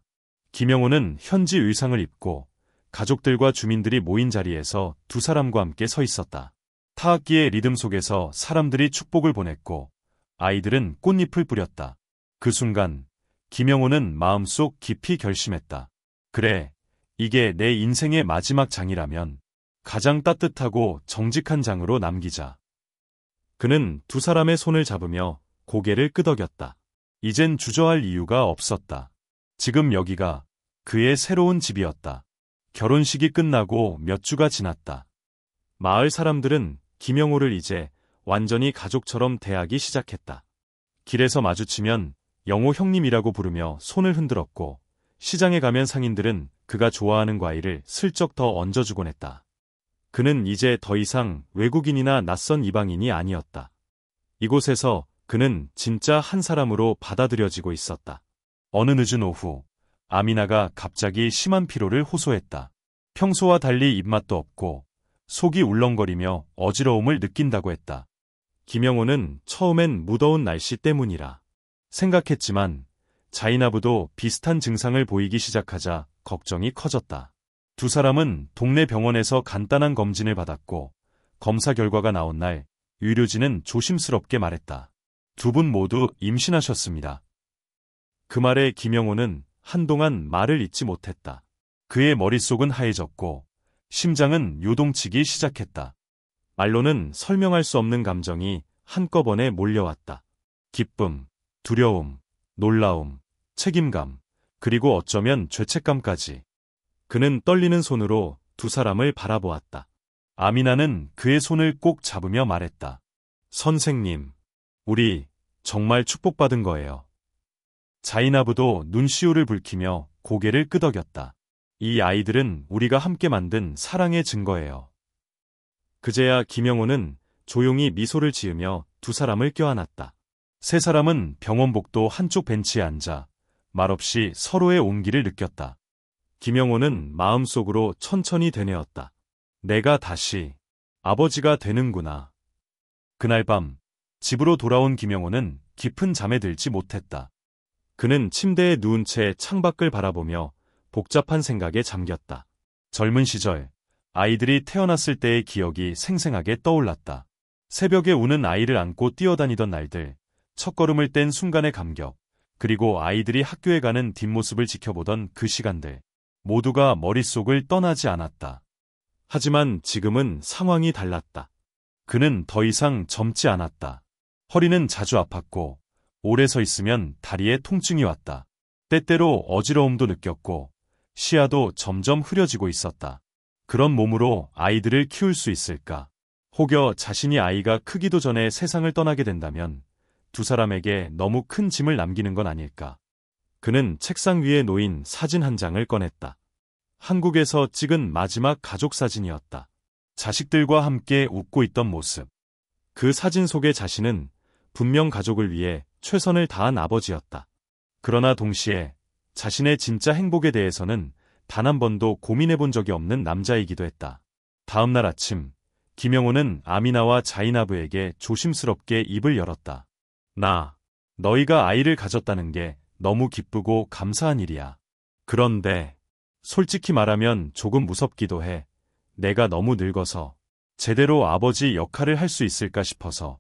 김영호는 현지 의상을 입고 가족들과 주민들이 모인 자리에서 두 사람과 함께 서 있었다. 타악기의 리듬 속에서 사람들이 축복을 보냈고 아이들은 꽃잎을 뿌렸다. 그 순간 김영호는 마음속 깊이 결심했다. 그래, 이게 내 인생의 마지막 장이라면 가장 따뜻하고 정직한 장으로 남기자. 그는 두 사람의 손을 잡으며 고개를 끄덕였다. 이젠 주저할 이유가 없었다. 지금 여기가 그의 새로운 집이었다. 결혼식이 끝나고 몇 주가 지났다. 마을 사람들은 김영호를 이제 완전히 가족처럼 대하기 시작했다. 길에서 마주치면 영호 형님이라고 부르며 손을 흔들었고 시장에 가면 상인들은 그가 좋아하는 과일을 슬쩍 더 얹어주곤 했다. 그는 이제 더 이상 외국인이나 낯선 이방인이 아니었다. 이곳에서 그는 진짜 한 사람으로 받아들여지고 있었다. 어느 늦은 오후, 아미나가 갑자기 심한 피로를 호소했다. 평소와 달리 입맛도 없고 속이 울렁거리며 어지러움을 느낀다고 했다. 김영호는 처음엔 무더운 날씨 때문이라 생각했지만 자이나브도 비슷한 증상을 보이기 시작하자 걱정이 커졌다. 두 사람은 동네 병원에서 간단한 검진을 받았고 검사 결과가 나온 날 의료진은 조심스럽게 말했다. 두 분 모두 임신하셨습니다. 그 말에 김영호는 한동안 말을 잇지 못했다. 그의 머릿속은 하얘졌고 심장은 요동치기 시작했다. 말로는 설명할 수 없는 감정이 한꺼번에 몰려왔다. 기쁨, 두려움, 놀라움, 책임감, 그리고 어쩌면 죄책감까지. 그는 떨리는 손으로 두 사람을 바라보았다. 아미나는 그의 손을 꼭 잡으며 말했다. 선생님, 우리 정말 축복받은 거예요. 자이나브도 눈시울을 붉히며 고개를 끄덕였다. 이 아이들은 우리가 함께 만든 사랑의 증거예요. 그제야 김영호는 조용히 미소를 지으며 두 사람을 껴안았다. 세 사람은 병원복도 한쪽 벤치에 앉아 말없이 서로의 온기를 느꼈다. 김영호는 마음속으로 천천히 되뇌었다. 내가 다시 아버지가 되는구나. 그날 밤 집으로 돌아온 김영호는 깊은 잠에 들지 못했다. 그는 침대에 누운 채 창밖을 바라보며 복잡한 생각에 잠겼다. 젊은 시절 아이들이 태어났을 때의 기억이 생생하게 떠올랐다. 새벽에 우는 아이를 안고 뛰어다니던 날들, 첫걸음을 뗀 순간의 감격, 그리고 아이들이 학교에 가는 뒷모습을 지켜보던 그 시간들, 모두가 머릿속을 떠나지 않았다. 하지만 지금은 상황이 달랐다. 그는 더 이상 젊지 않았다. 허리는 자주 아팠고 오래 서 있으면 다리에 통증이 왔다. 때때로 어지러움도 느꼈고 시야도 점점 흐려지고 있었다. 그런 몸으로 아이들을 키울 수 있을까? 혹여 자신이 아이가 크기도 전에 세상을 떠나게 된다면 두 사람에게 너무 큰 짐을 남기는 건 아닐까? 그는 책상 위에 놓인 사진 한 장을 꺼냈다. 한국에서 찍은 마지막 가족 사진이었다. 자식들과 함께 웃고 있던 모습. 그 사진 속의 자신은 분명 가족을 위해 최선을 다한 아버지였다. 그러나 동시에 자신의 진짜 행복에 대해서는 단 한 번도 고민해 본 적이 없는 남자이기도 했다. 다음 날 아침, 김영호는 아미나와 자이나브에게 조심스럽게 입을 열었다. 너희가 아이를 가졌다는 게 너무 기쁘고 감사한 일이야. 그런데 솔직히 말하면 조금 무섭기도 해. 내가 너무 늙어서 제대로 아버지 역할을 할 수 있을까 싶어서.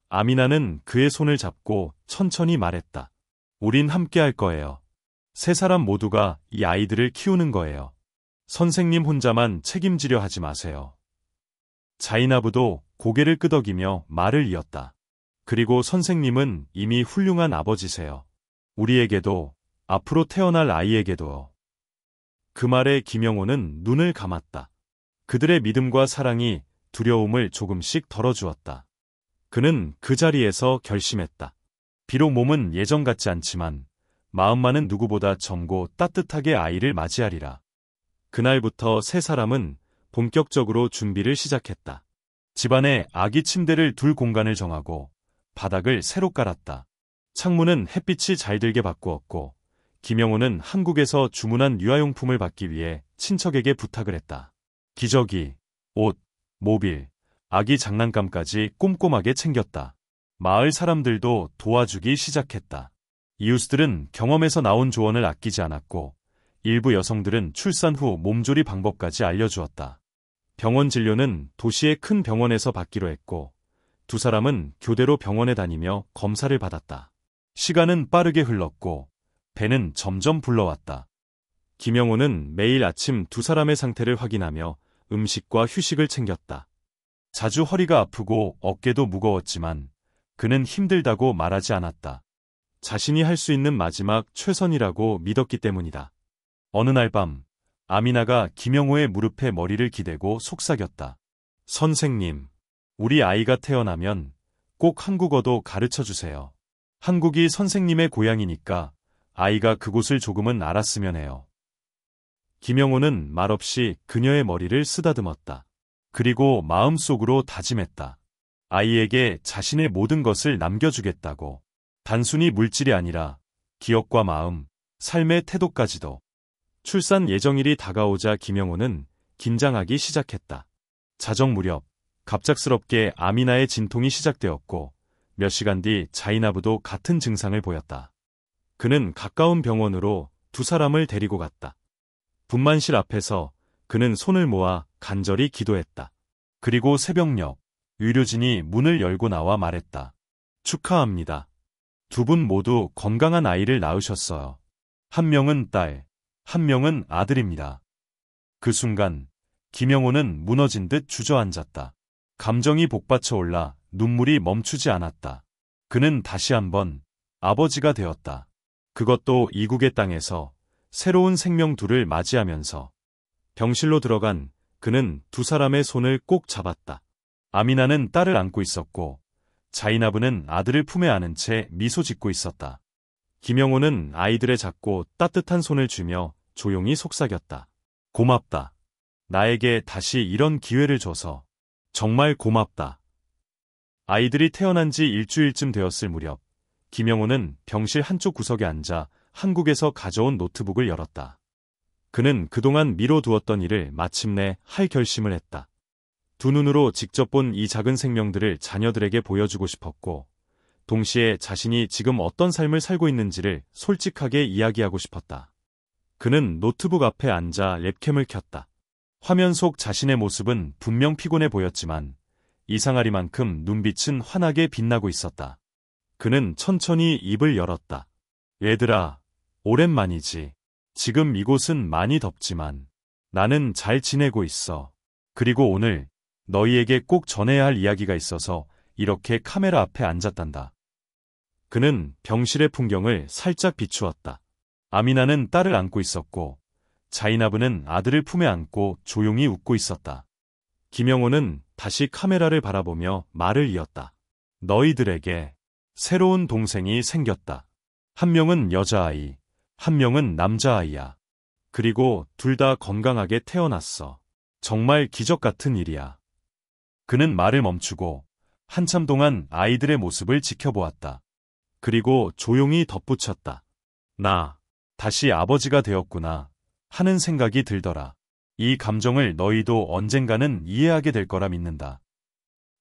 아미나는 그의 손을 잡고 천천히 말했다. 우린 함께 할 거예요. 세 사람 모두가 이 아이들을 키우는 거예요. 선생님 혼자만 책임지려 하지 마세요. 자이나브도 고개를 끄덕이며 말을 이었다. 그리고 선생님은 이미 훌륭한 아버지세요. 우리에게도, 앞으로 태어날 아이에게도요. 그 말에 김영호는 눈을 감았다. 그들의 믿음과 사랑이 두려움을 조금씩 덜어주었다. 그는 그 자리에서 결심했다. 비록 몸은 예전 같지 않지만 마음만은 누구보다 젊고 따뜻하게 아이를 맞이하리라. 그날부터 세 사람은 본격적으로 준비를 시작했다. 집안에 아기 침대를 둘 공간을 정하고 바닥을 새로 깔았다. 창문은 햇빛이 잘 들게 바꾸었고 김영호는 한국에서 주문한 유아용품을 받기 위해 친척에게 부탁을 했다. 기저귀, 옷, 모빌, 아기 장난감까지 꼼꼼하게 챙겼다. 마을 사람들도 도와주기 시작했다. 이웃들은 경험에서 나온 조언을 아끼지 않았고 일부 여성들은 출산 후 몸조리 방법까지 알려주었다. 병원 진료는 도시의 큰 병원에서 받기로 했고 두 사람은 교대로 병원에 다니며 검사를 받았다. 시간은 빠르게 흘렀고 배는 점점 불러왔다. 김영호는 매일 아침 두 사람의 상태를 확인하며 음식과 휴식을 챙겼다. 자주 허리가 아프고 어깨도 무거웠지만 그는 힘들다고 말하지 않았다. 자신이 할 수 있는 마지막 최선이라고 믿었기 때문이다. 어느 날 밤, 아미나가 김영호의 무릎에 머리를 기대고 속삭였다. 선생님, 우리 아이가 태어나면 꼭 한국어도 가르쳐 주세요. 한국이 선생님의 고향이니까 아이가 그곳을 조금은 알았으면 해요. 김영호는 말없이 그녀의 머리를 쓰다듬었다. 그리고 마음속으로 다짐했다. 아이에게 자신의 모든 것을 남겨주겠다고. 단순히 물질이 아니라 기억과 마음, 삶의 태도까지도. 출산 예정일이 다가오자 김영호는 긴장하기 시작했다. 자정 무렵 갑작스럽게 아미나의 진통이 시작되었고 몇 시간 뒤 자이나브도 같은 증상을 보였다. 그는 가까운 병원으로 두 사람을 데리고 갔다. 분만실 앞에서 그는 손을 모아 간절히 기도했다. 그리고 새벽녘, 의료진이 문을 열고 나와 말했다. 축하합니다. 두 분 모두 건강한 아이를 낳으셨어요. 한 명은 딸, 한 명은 아들입니다. 그 순간 김영호는 무너진 듯 주저앉았다. 감정이 복받쳐 올라 눈물이 멈추지 않았다. 그는 다시 한번 아버지가 되었다. 그것도 이국의 땅에서 새로운 생명 둘을 맞이하면서. 병실로 들어간 그는 두 사람의 손을 꼭 잡았다. 아미나는 딸을 안고 있었고 자이나브는 아들을 품에 안은 채 미소 짓고 있었다. 김영호는 아이들의 작고 따뜻한 손을 쥐며 조용히 속삭였다. 고맙다. 나에게 다시 이런 기회를 줘서. 정말 고맙다. 아이들이 태어난 지 일주일쯤 되었을 무렵, 김영호는 병실 한쪽 구석에 앉아 한국에서 가져온 노트북을 열었다. 그는 그동안 미뤄두었던 일을 마침내 할 결심을 했다. 두 눈으로 직접 본 이 작은 생명들을 자녀들에게 보여주고 싶었고, 동시에 자신이 지금 어떤 삶을 살고 있는지를 솔직하게 이야기하고 싶었다. 그는 노트북 앞에 앉아 랩캠을 켰다. 화면 속 자신의 모습은 분명 피곤해 보였지만 이상하리만큼 눈빛은 환하게 빛나고 있었다. 그는 천천히 입을 열었다. 얘들아, 오랜만이지. 지금 이곳은 많이 덥지만 나는 잘 지내고 있어. 그리고 오늘 너희에게 꼭 전해야 할 이야기가 있어서 이렇게 카메라 앞에 앉았단다. 그는 병실의 풍경을 살짝 비추었다. 아미나는 딸을 안고 있었고 자이나브는 아들을 품에 안고 조용히 웃고 있었다. 김영호는 다시 카메라를 바라보며 말을 이었다. 너희들에게 새로운 동생이 생겼다. 한 명은 여자아이, 한 명은 남자아이야. 그리고 둘 다 건강하게 태어났어. 정말 기적 같은 일이야. 그는 말을 멈추고 한참 동안 아이들의 모습을 지켜보았다. 그리고 조용히 덧붙였다. 나 다시 아버지가 되었구나 하는 생각이 들더라. 이 감정을 너희도 언젠가는 이해하게 될 거라 믿는다.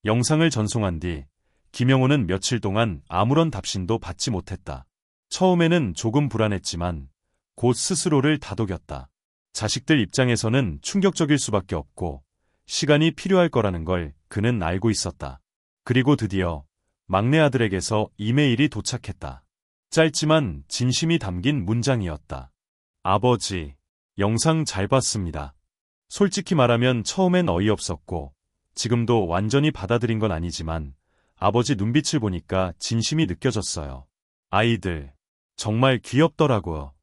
영상을 전송한 뒤 김영호는 며칠 동안 아무런 답신도 받지 못했다. 처음에는 조금 불안했지만 곧 스스로를 다독였다. 자식들 입장에서는 충격적일 수밖에 없고 시간이 필요할 거라는 걸 그는 알고 있었다. 그리고 드디어 막내 아들에게서 이메일이 도착했다. 짧지만 진심이 담긴 문장이었다. 아버지, 영상 잘 봤습니다. 솔직히 말하면 처음엔 어이없었고 지금도 완전히 받아들인 건 아니지만 아버지 눈빛을 보니까 진심이 느껴졌어요. 아이들, 정말 귀엽더라고요.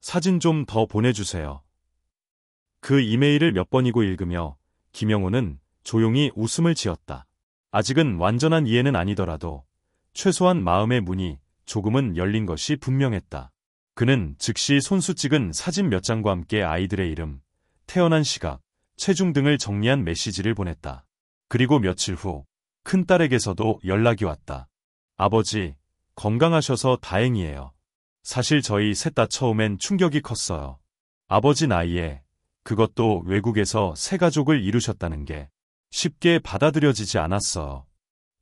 사진 좀 더 보내주세요. 그 이메일을 몇 번이고 읽으며 김영호는 조용히 웃음을 지었다. 아직은 완전한 이해는 아니더라도 최소한 마음의 문이 조금은 열린 것이 분명했다. 그는 즉시 손수 찍은 사진 몇 장과 함께 아이들의 이름, 태어난 시각, 체중 등을 정리한 메시지를 보냈다. 그리고 며칠 후 큰딸에게서도 연락이 왔다. 아버지, 건강하셔서 다행이에요. 사실 저희 셋 다 처음엔 충격이 컸어요. 아버지 나이에, 그것도 외국에서 새 가족을 이루셨다는 게 쉽게 받아들여지지 않았어요.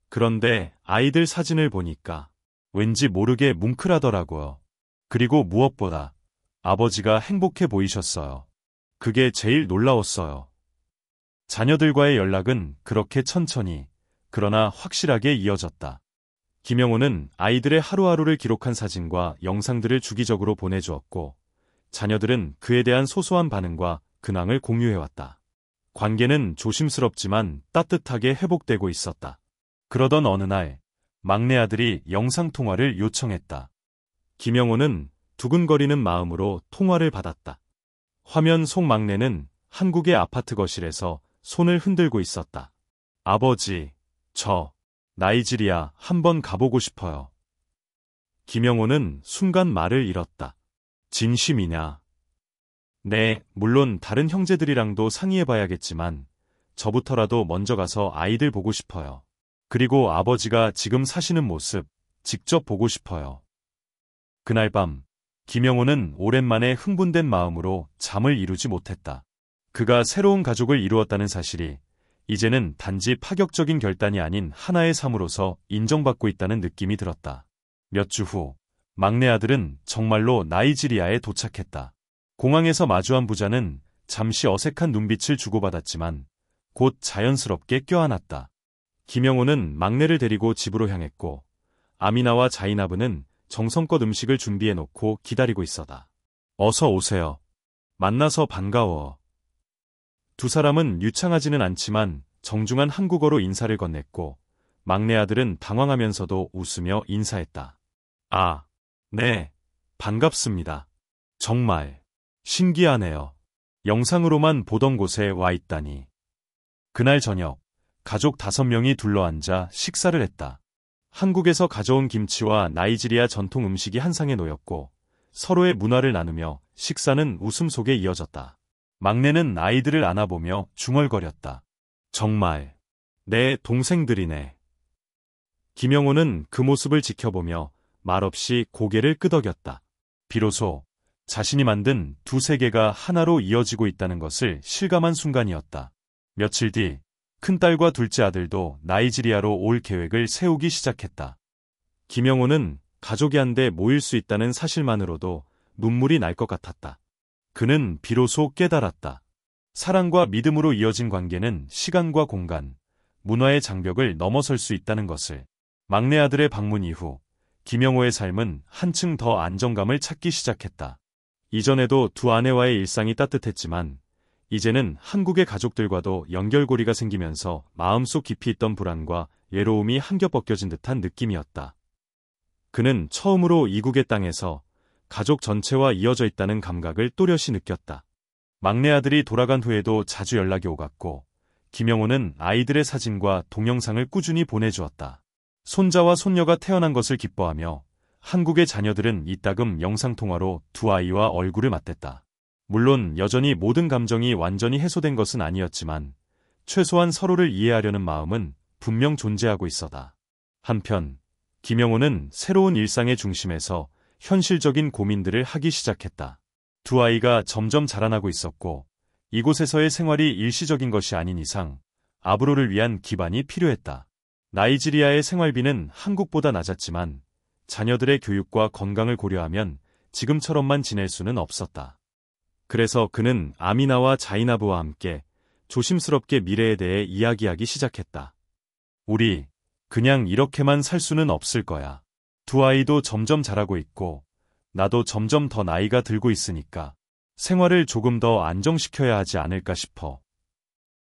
그런데 아이들 사진을 보니까 왠지 모르게 뭉클하더라고요. 그리고 무엇보다 아버지가 행복해 보이셨어요. 그게 제일 놀라웠어요. 자녀들과의 연락은 그렇게 천천히, 그러나 확실하게 이어졌다. 김영호는 아이들의 하루하루를 기록한 사진과 영상들을 주기적으로 보내주었고, 자녀들은 그에 대한 소소한 반응과 근황을 공유해왔다. 관계는 조심스럽지만 따뜻하게 회복되고 있었다. 그러던 어느 날, 막내 아들이 영상통화를 요청했다. 김영호는 두근거리는 마음으로 통화를 받았다. 화면 속 막내는 한국의 아파트 거실에서 손을 흔들고 있었다. 아버지, 저 나이지리아 한번 가보고 싶어요. 김영호는 순간 말을 잃었다. 진심이냐? 네, 물론 다른 형제들이랑도 상의해봐야겠지만 저부터라도 먼저 가서 아이들 보고 싶어요. 그리고 아버지가 지금 사시는 모습 직접 보고 싶어요. 그날 밤 김영호는 오랜만에 흥분된 마음으로 잠을 이루지 못했다. 그가 새로운 가족을 이루었다는 사실이 이제는 단지 파격적인 결단이 아닌 하나의 삶으로서 인정받고 있다는 느낌이 들었다. 몇 주 후, 막내 아들은 정말로 나이지리아에 도착했다. 공항에서 마주한 부자는 잠시 어색한 눈빛을 주고받았지만 곧 자연스럽게 껴안았다. 김영호는 막내를 데리고 집으로 향했고 아미나와 자이나브는 정성껏 음식을 준비해놓고 기다리고 있었다. 어서 오세요. 만나서 반가워. 두 사람은 유창하지는 않지만 정중한 한국어로 인사를 건넸고 막내 아들은 당황하면서도 웃으며 인사했다. 아, 네, 반갑습니다. 정말 신기하네요. 영상으로만 보던 곳에 와 있다니. 그날 저녁, 가족 5명이 둘러앉아 식사를 했다. 한국에서 가져온 김치와 나이지리아 전통 음식이 한 상에 놓였고 서로의 문화를 나누며 식사는 웃음 속에 이어졌다. 막내는 아이들을 안아보며 중얼거렸다. 정말 내 동생들이네. 김영호는 그 모습을 지켜보며 말없이 고개를 끄덕였다. 비로소 자신이 만든 두 세계가 하나로 이어지고 있다는 것을 실감한 순간이었다. 며칠 뒤 큰딸과 둘째 아들도 나이지리아로 올 계획을 세우기 시작했다. 김영호는 가족이 한데 모일 수 있다는 사실만으로도 눈물이 날 것 같았다. 그는 비로소 깨달았다. 사랑과 믿음으로 이어진 관계는 시간과 공간, 문화의 장벽을 넘어설 수 있다는 것을. 막내 아들의 방문 이후 김영호의 삶은 한층 더 안정감을 찾기 시작했다. 이전에도 두 아내와의 일상이 따뜻했지만 이제는 한국의 가족들과도 연결고리가 생기면서 마음속 깊이 있던 불안과 외로움이 한겨 벗겨진 듯한 느낌이었다. 그는 처음으로 이국의 땅에서 가족 전체와 이어져 있다는 감각을 또렷이 느꼈다. 막내 아들이 돌아간 후에도 자주 연락이 오갔고 김영호는 아이들의 사진과 동영상을 꾸준히 보내주었다. 손자와 손녀가 태어난 것을 기뻐하며 한국의 자녀들은 이따금 영상통화로 두 아이와 얼굴을 맞댔다. 물론 여전히 모든 감정이 완전히 해소된 것은 아니었지만 최소한 서로를 이해하려는 마음은 분명 존재하고 있었다. 한편 김영호는 새로운 일상의 중심에서 현실적인 고민들을 하기 시작했다. 두 아이가 점점 자라나고 있었고 이곳에서의 생활이 일시적인 것이 아닌 이상 앞으로를 위한 기반이 필요했다. 나이지리아의 생활비는 한국보다 낮았지만 자녀들의 교육과 건강을 고려하면 지금처럼만 지낼 수는 없었다. 그래서 그는 아미나와 자이나브와 함께 조심스럽게 미래에 대해 이야기하기 시작했다. 우리 그냥 이렇게만 살 수는 없을 거야. 두 아이도 점점 자라고 있고 나도 점점 더 나이가 들고 있으니까 생활을 조금 더 안정시켜야 하지 않을까 싶어.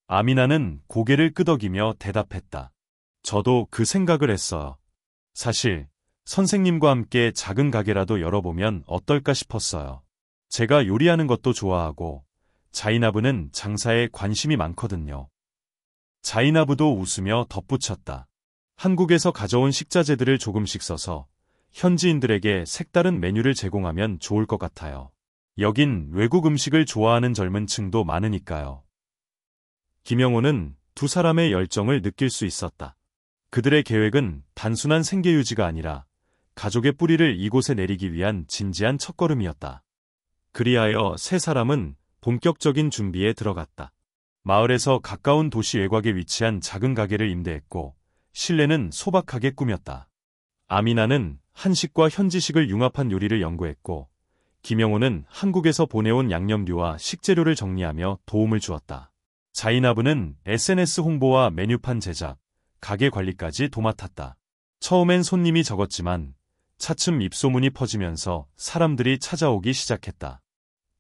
아미나는 고개를 끄덕이며 대답했다. 저도 그 생각을 했어요. 사실 선생님과 함께 작은 가게라도 열어보면 어떨까 싶었어요. 제가 요리하는 것도 좋아하고 자이나브는 장사에 관심이 많거든요. 자이나브도 웃으며 덧붙였다. 한국에서 가져온 식자재들을 조금씩 써서 현지인들에게 색다른 메뉴를 제공하면 좋을 것 같아요. 여긴 외국 음식을 좋아하는 젊은 층도 많으니까요. 김영호는 두 사람의 열정을 느낄 수 있었다. 그들의 계획은 단순한 생계 유지가 아니라 가족의 뿌리를 이곳에 내리기 위한 진지한 첫걸음이었다. 그리하여 세 사람은 본격적인 준비에 들어갔다. 마을에서 가까운 도시 외곽에 위치한 작은 가게를 임대했고 실내는 소박하게 꾸몄다. 아미나는 한식과 현지식을 융합한 요리를 연구했고 김영호는 한국에서 보내온 양념류와 식재료를 정리하며 도움을 주었다. 자이나브는 SNS 홍보와 메뉴판 제작, 가게 관리까지 도맡았다. 처음엔 손님이 적었지만 차츰 입소문이 퍼지면서 사람들이 찾아오기 시작했다.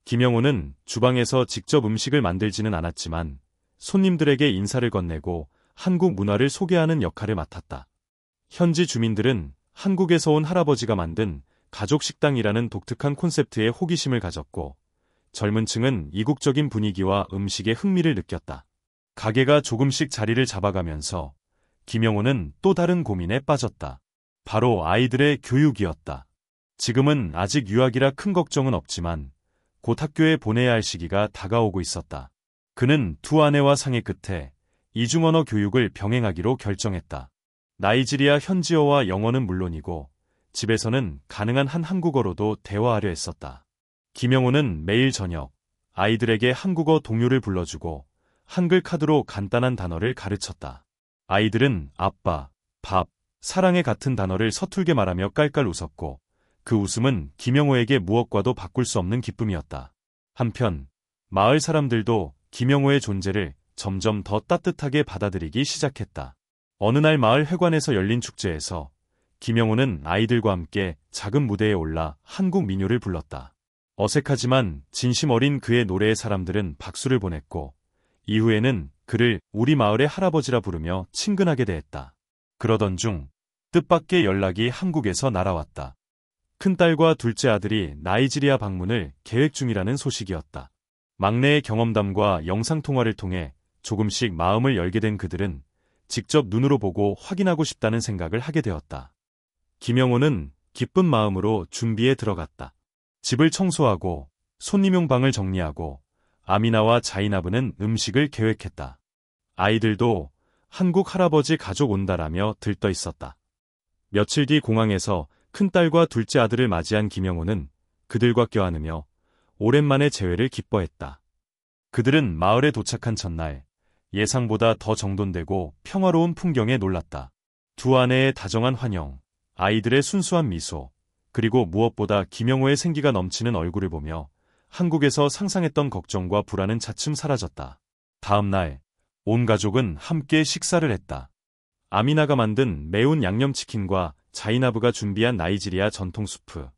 김영호는 주방에서 직접 음식을 만들지는 않았지만 손님들에게 인사를 건네고 한국 문화를 소개하는 역할을 맡았다. 현지 주민들은 한국에서 온 할아버지가 만든 가족 식당이라는 독특한 콘셉트에 호기심을 가졌고 젊은 층은 이국적인 분위기와 음식에 흥미를 느꼈다. 가게가 조금씩 자리를 잡아가면서 김영호는 또 다른 고민에 빠졌다. 바로 아이들의 교육이었다. 지금은 아직 유학이라 큰 걱정은 없지만 곧 학교에 보내야 할 시기가 다가오고 있었다. 그는 두 아내와 상의 끝에 이중언어 교육을 병행하기로 결정했다. 나이지리아 현지어와 영어는 물론이고 집에서는 가능한 한 한국어로도 대화하려 했었다. 김영호는 매일 저녁 아이들에게 한국어 동요를 불러주고 한글 카드로 간단한 단어를 가르쳤다. 아이들은 아빠, 밥, 사랑해 같은 단어를 서툴게 말하며 깔깔 웃었고 그 웃음은 김영호에게 무엇과도 바꿀 수 없는 기쁨이었다. 한편 마을 사람들도 김영호의 존재를 점점 더 따뜻하게 받아들이기 시작했다. 어느 날 마을 회관에서 열린 축제에서 김영호는 아이들과 함께 작은 무대에 올라 한국 민요를 불렀다. 어색하지만 진심 어린 그의 노래에 사람들은 박수를 보냈고 이후에는 그를 우리 마을의 할아버지라 부르며 친근하게 대했다. 그러던 중 뜻밖의 연락이 한국에서 날아왔다. 큰딸과 둘째 아들이 나이지리아 방문을 계획 중이라는 소식이었다. 막내의 경험담과 영상통화를 통해 조금씩 마음을 열게 된 그들은 직접 눈으로 보고 확인하고 싶다는 생각을 하게 되었다. 김영호는 기쁜 마음으로 준비에 들어갔다. 집을 청소하고 손님용 방을 정리하고 아미나와 자이나브는 음식을 계획했다. 아이들도 한국 할아버지 가족 온다라며 들떠 있었다. 며칠 뒤 공항에서 큰딸과 둘째 아들을 맞이한 김영호는 그들과 껴안으며 오랜만에 재회를 기뻐했다. 그들은 마을에 도착한 첫날 예상보다 더 정돈되고 평화로운 풍경에 놀랐다. 두 아내의 다정한 환영, 아이들의 순수한 미소, 그리고 무엇보다 김영호의 생기가 넘치는 얼굴을 보며 한국에서 상상했던 걱정과 불안은 차츰 사라졌다. 다음 날, 온 가족은 함께 식사를 했다. 아미나가 만든 매운 양념치킨과 자이나브가 준비한 나이지리아 전통 수프,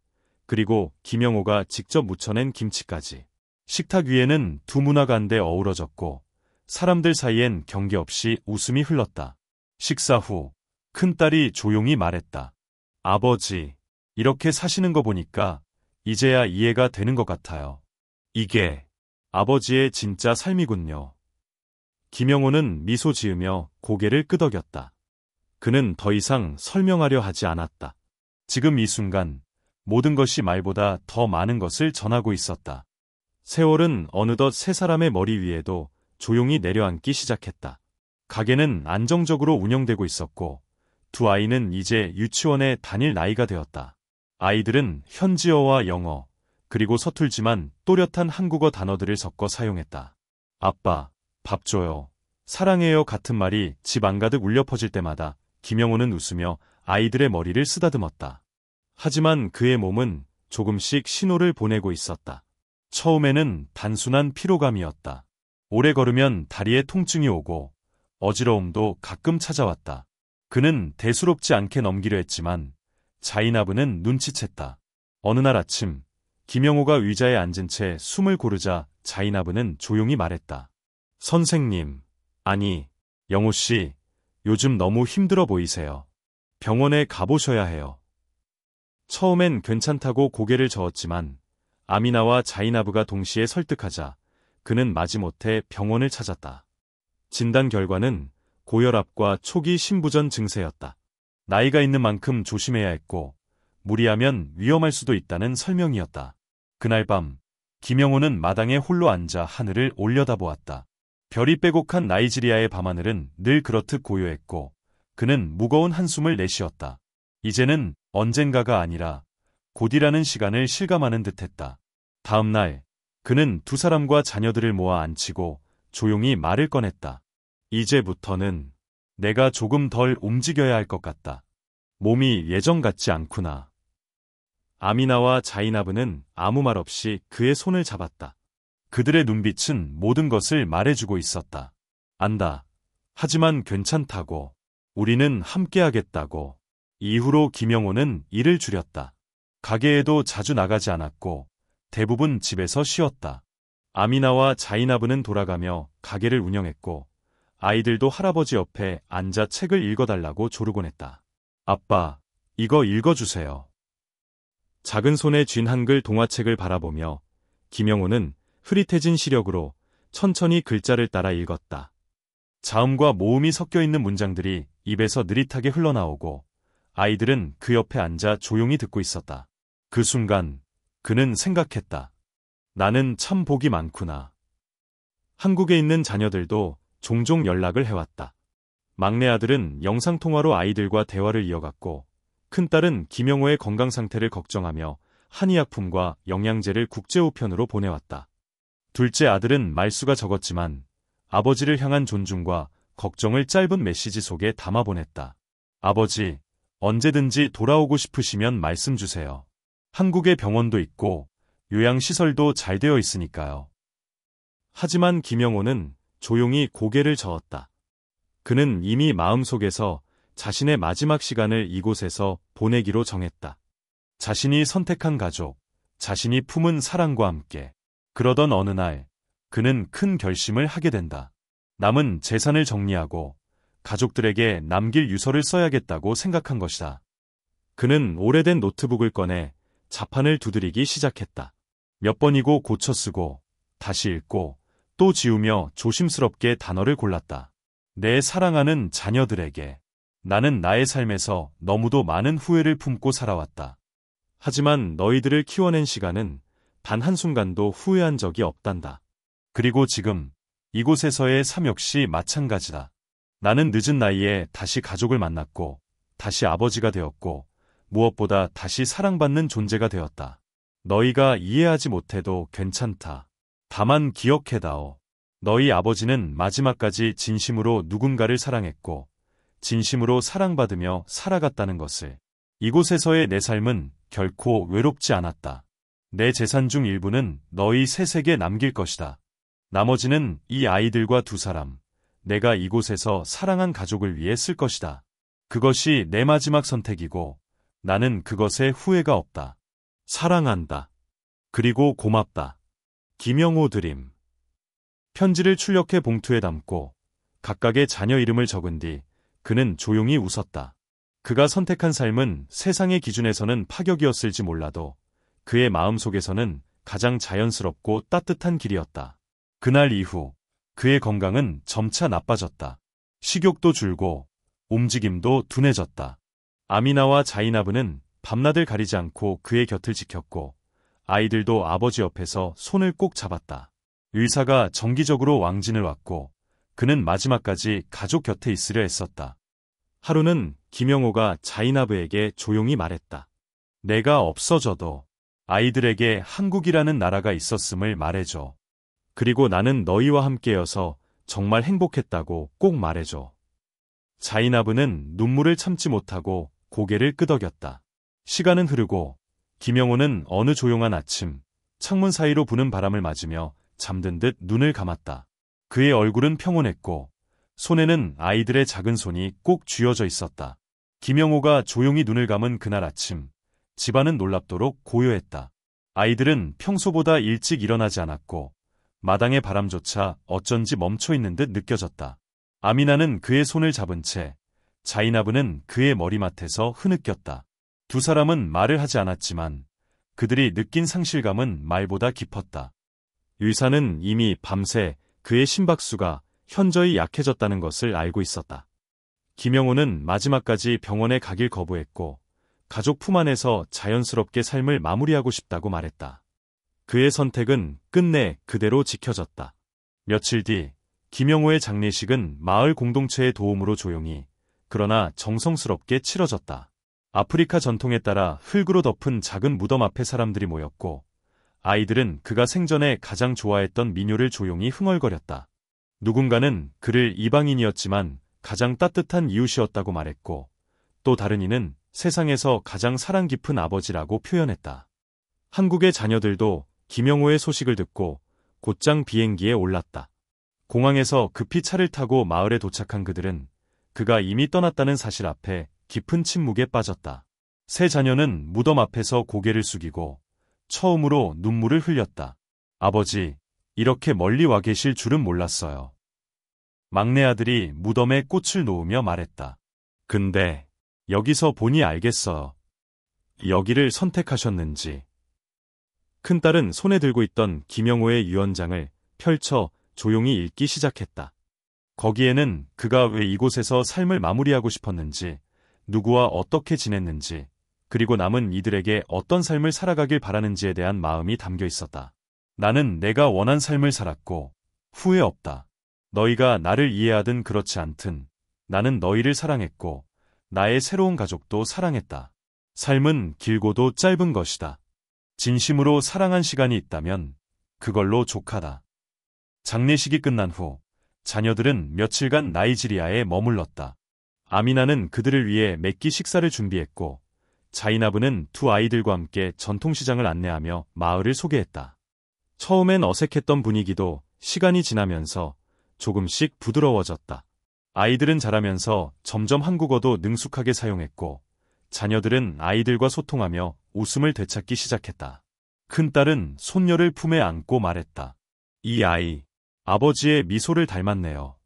그리고 김영호가 직접 무쳐낸 김치까지. 식탁 위에는 두 문화가 한데 어우러졌고 사람들 사이엔 경계 없이 웃음이 흘렀다. 식사 후 큰딸이 조용히 말했다. 아버지, 이렇게 사시는 거 보니까 이제야 이해가 되는 것 같아요. 이게 아버지의 진짜 삶이군요. 김영호는 미소 지으며 고개를 끄덕였다. 그는 더 이상 설명하려 하지 않았다. 지금 이 순간 모든 것이 말보다 더 많은 것을 전하고 있었다. 세월은 어느덧 세 사람의 머리 위에도 조용히 내려앉기 시작했다. 가게는 안정적으로 운영되고 있었고 두 아이는 이제 유치원에 다닐 나이가 되었다. 아이들은 현지어와 영어, 그리고 서툴지만 또렷한 한국어 단어들을 섞어 사용했다. 아빠, 밥 줘요, 사랑해요 같은 말이 집 안가득 울려 퍼질 때마다 김영호는 웃으며 아이들의 머리를 쓰다듬었다. 하지만 그의 몸은 조금씩 신호를 보내고 있었다. 처음에는 단순한 피로감이었다. 오래 걸으면 다리에 통증이 오고 어지러움도 가끔 찾아왔다. 그는 대수롭지 않게 넘기려 했지만 자이나브는 눈치챘다. 어느 날 아침 김영호가 의자에 앉은 채 숨을 고르자 자이나브는 조용히 말했다. 선생님, 아니, 영호 씨, 요즘 너무 힘들어 보이세요. 병원에 가보셔야 해요. 처음엔 괜찮다고 고개를 저었지만 아미나와 자이나브가 동시에 설득하자 그는 마지못해 병원을 찾았다. 진단 결과는 고혈압과 초기 심부전 증세였다. 나이가 있는 만큼 조심해야 했고 무리하면 위험할 수도 있다는 설명이었다. 그날 밤 김영호는 마당에 홀로 앉아 하늘을 올려다보았다. 별이 빼곡한 나이지리아의 밤하늘은 늘 그렇듯 고요했고 그는 무거운 한숨을 내쉬었다. 이제는 언젠가가 아니라 곧이라는 시간을 실감하는 듯했다. 다음 날 그는 두 사람과 자녀들을 모아 앉히고 조용히 말을 꺼냈다. 이제부터는 내가 조금 덜 움직여야 할 것 같다. 몸이 예전 같지 않구나. 아미나와 자이나브는 아무 말 없이 그의 손을 잡았다. 그들의 눈빛은 모든 것을 말해주고 있었다. 안다. 하지만 괜찮다고. 우리는 함께하겠다고. 이후로 김영호는 일을 줄였다. 가게에도 자주 나가지 않았고 대부분 집에서 쉬었다. 아미나와 자이나브는 돌아가며 가게를 운영했고 아이들도 할아버지 옆에 앉아 책을 읽어달라고 조르곤 했다. 아빠, 이거 읽어주세요. 작은 손에 쥔 한글 동화책을 바라보며 김영호는 흐릿해진 시력으로 천천히 글자를 따라 읽었다. 자음과 모음이 섞여 있는 문장들이 입에서 느릿하게 흘러나오고 아이들은 그 옆에 앉아 조용히 듣고 있었다. 그 순간 그는 생각했다. 나는 참 복이 많구나. 한국에 있는 자녀들도 종종 연락을 해왔다. 막내 아들은 영상통화로 아이들과 대화를 이어갔고 큰딸은 김영호의 건강 상태를 걱정하며 한의약품과 영양제를 국제우편으로 보내왔다. 둘째 아들은 말수가 적었지만 아버지를 향한 존중과 걱정을 짧은 메시지 속에 담아보냈다. 아버지, 언제든지 돌아오고 싶으시면 말씀 주세요. 한국에 병원도 있고 요양시설도 잘 되어 있으니까요. 하지만 김영호는 조용히 고개를 저었다. 그는 이미 마음속에서 자신의 마지막 시간을 이곳에서 보내기로 정했다. 자신이 선택한 가족, 자신이 품은 사랑과 함께. 그러던 어느 날, 그는 큰 결심을 하게 된다. 남은 재산을 정리하고 가족들에게 남길 유서를 써야겠다고 생각한 것이다. 그는 오래된 노트북을 꺼내 자판을 두드리기 시작했다. 몇 번이고 고쳐 쓰고, 다시 읽고, 또 지우며 조심스럽게 단어를 골랐다. 내 사랑하는 자녀들에게. 나는 나의 삶에서 너무도 많은 후회를 품고 살아왔다. 하지만 너희들을 키워낸 시간은 단 한순간도 후회한 적이 없단다. 그리고 지금 이곳에서의 삶 역시 마찬가지다. 나는 늦은 나이에 다시 가족을 만났고, 다시 아버지가 되었고, 무엇보다 다시 사랑받는 존재가 되었다. 너희가 이해하지 못해도 괜찮다. 다만 기억해다오. 너희 아버지는 마지막까지 진심으로 누군가를 사랑했고, 진심으로 사랑받으며 살아갔다는 것을. 이곳에서의 내 삶은 결코 외롭지 않았다. 내 재산 중 일부는 너희 셋에게 남길 것이다. 나머지는 이 아이들과 두 사람, 내가 이곳에서 사랑한 가족을 위해 쓸 것이다. 그것이 내 마지막 선택이고 나는 그것에 후회가 없다. 사랑한다. 그리고 고맙다. 김영호 드림. 편지를 출력해 봉투에 담고 각각의 자녀 이름을 적은 뒤 그는 조용히 웃었다. 그가 선택한 삶은 세상의 기준에서는 파격이었을지 몰라도 그의 마음속에서는 가장 자연스럽고 따뜻한 길이었다. 그날 이후 그의 건강은 점차 나빠졌다. 식욕도 줄고 움직임도 둔해졌다. 아미나와 자이나브는 밤낮을 가리지 않고 그의 곁을 지켰고 아이들도 아버지 옆에서 손을 꼭 잡았다. 의사가 정기적으로 왕진을 왔고 그는 마지막까지 가족 곁에 있으려 했었다. 하루는 김영호가 자이나브에게 조용히 말했다. 내가 없어져도 아이들에게 한국이라는 나라가 있었음을 말해줘. 그리고 나는 너희와 함께여서 정말 행복했다고 꼭 말해줘. 자이나브는 눈물을 참지 못하고 고개를 끄덕였다. 시간은 흐르고 김영호는 어느 조용한 아침 창문 사이로 부는 바람을 맞으며 잠든 듯 눈을 감았다. 그의 얼굴은 평온했고 손에는 아이들의 작은 손이 꼭 쥐어져 있었다. 김영호가 조용히 눈을 감은 그날 아침, 집안은 놀랍도록 고요했다. 아이들은 평소보다 일찍 일어나지 않았고 마당의 바람조차 어쩐지 멈춰있는 듯 느껴졌다. 아미나는 그의 손을 잡은 채 자이나브는 그의 머리맡에서 흐느꼈다. 두 사람은 말을 하지 않았지만 그들이 느낀 상실감은 말보다 깊었다. 의사는 이미 밤새 그의 심박수가 현저히 약해졌다는 것을 알고 있었다. 김영호는 마지막까지 병원에 가길 거부했고 가족 품 안에서 자연스럽게 삶을 마무리하고 싶다고 말했다. 그의 선택은 끝내 그대로 지켜졌다. 며칠 뒤 김영호의 장례식은 마을 공동체의 도움으로 조용히 그러나 정성스럽게 치러졌다. 아프리카 전통에 따라 흙으로 덮은 작은 무덤 앞에 사람들이 모였고 아이들은 그가 생전에 가장 좋아했던 민요를 조용히 흥얼거렸다. 누군가는 그를 이방인이었지만 가장 따뜻한 이웃이었다고 말했고 또 다른 이는 세상에서 가장 사랑 깊은 아버지라고 표현했다. 한국의 자녀들도 김영호의 소식을 듣고 곧장 비행기에 올랐다. 공항에서 급히 차를 타고 마을에 도착한 그들은 그가 이미 떠났다는 사실 앞에 깊은 침묵에 빠졌다. 세 자녀는 무덤 앞에서 고개를 숙이고 처음으로 눈물을 흘렸다. 아버지, 이렇게 멀리 와 계실 줄은 몰랐어요. 막내 아들이 무덤에 꽃을 놓으며 말했다. 근데 여기서 보니 알겠어요. 여기를 선택하셨는지. 큰딸은 손에 들고 있던 김영호의 유언장을 펼쳐 조용히 읽기 시작했다. 거기에는 그가 왜 이곳에서 삶을 마무리하고 싶었는지, 누구와 어떻게 지냈는지, 그리고 남은 이들에게 어떤 삶을 살아가길 바라는지에 대한 마음이 담겨 있었다. 나는 내가 원한 삶을 살았고 후회 없다. 너희가 나를 이해하든 그렇지 않든 나는 너희를 사랑했고 나의 새로운 가족도 사랑했다. 삶은 길고도 짧은 것이다. 진심으로 사랑한 시간이 있다면 그걸로 족하다. 장례식이 끝난 후 자녀들은 며칠간 나이지리아에 머물렀다. 아미나는 그들을 위해 몇 끼 식사를 준비했고, 자이나브는 두 아이들과 함께 전통시장을 안내하며 마을을 소개했다. 처음엔 어색했던 분위기도 시간이 지나면서 조금씩 부드러워졌다. 아이들은 자라면서 점점 한국어도 능숙하게 사용했고, 자녀들은 아이들과 소통하며 웃음을 되찾기 시작했다. 큰딸은 손녀를 품에 안고 말했다. 이 아이, 아버지의 미소를 닮았네요.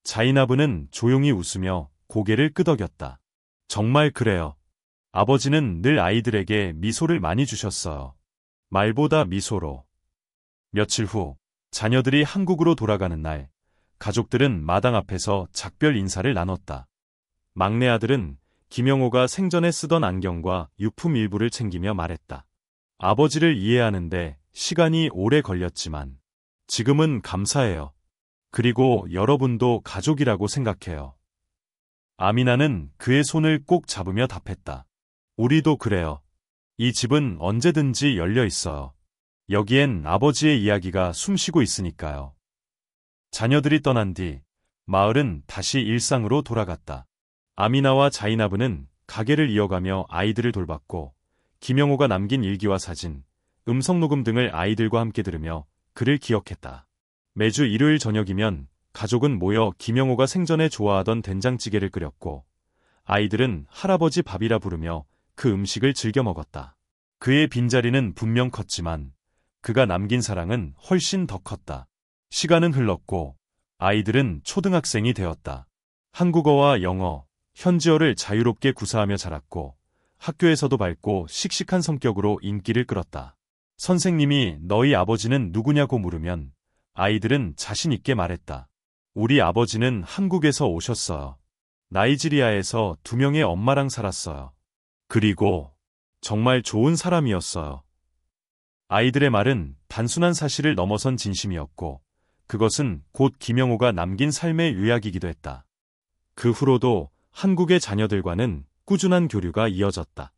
자이나브는 조용히 웃으며 고개를 끄덕였다. 정말 그래요. 아버지는 늘 아이들에게 미소를 많이 주셨어요. 말보다 미소로. 며칠 후, 자녀들이 한국으로 돌아가는 날, 가족들은 마당 앞에서 작별 인사를 나눴다. 막내 아들은 김영호가 생전에 쓰던 안경과 유품 일부를 챙기며 말했다. 아버지를 이해하는데 시간이 오래 걸렸지만 지금은 감사해요. 그리고 여러분도 가족이라고 생각해요. 아미나는 그의 손을 꼭 잡으며 답했다. 우리도 그래요. 이 집은 언제든지 열려 있어요. 여기엔 아버지의 이야기가 숨쉬고 있으니까요. 자녀들이 떠난 뒤 마을은 다시 일상으로 돌아갔다. 아미나와 자이나브는 가게를 이어가며 아이들을 돌봤고, 김영호가 남긴 일기와 사진, 음성녹음 등을 아이들과 함께 들으며 그를 기억했다. 매주 일요일 저녁이면 가족은 모여 김영호가 생전에 좋아하던 된장찌개를 끓였고, 아이들은 할아버지 밥이라 부르며 그 음식을 즐겨 먹었다. 그의 빈자리는 분명 컸지만 그가 남긴 사랑은 훨씬 더 컸다. 시간은 흘렀고 아이들은 초등학생이 되었다. 한국어와 영어, 현지어를 자유롭게 구사하며 자랐고, 학교에서도 밝고 씩씩한 성격으로 인기를 끌었다. 선생님이 너희 아버지는 누구냐고 물으면 아이들은 자신 있게 말했다. 우리 아버지는 한국에서 오셨어요. 나이지리아에서 2명의 엄마랑 살았어요. 그리고 정말 좋은 사람이었어요. 아이들의 말은 단순한 사실을 넘어선 진심이었고, 그것은 곧 김영호가 남긴 삶의 요약이기도 했다. 그 후로도 한국의 자녀들과는 꾸준한 교류가 이어졌다.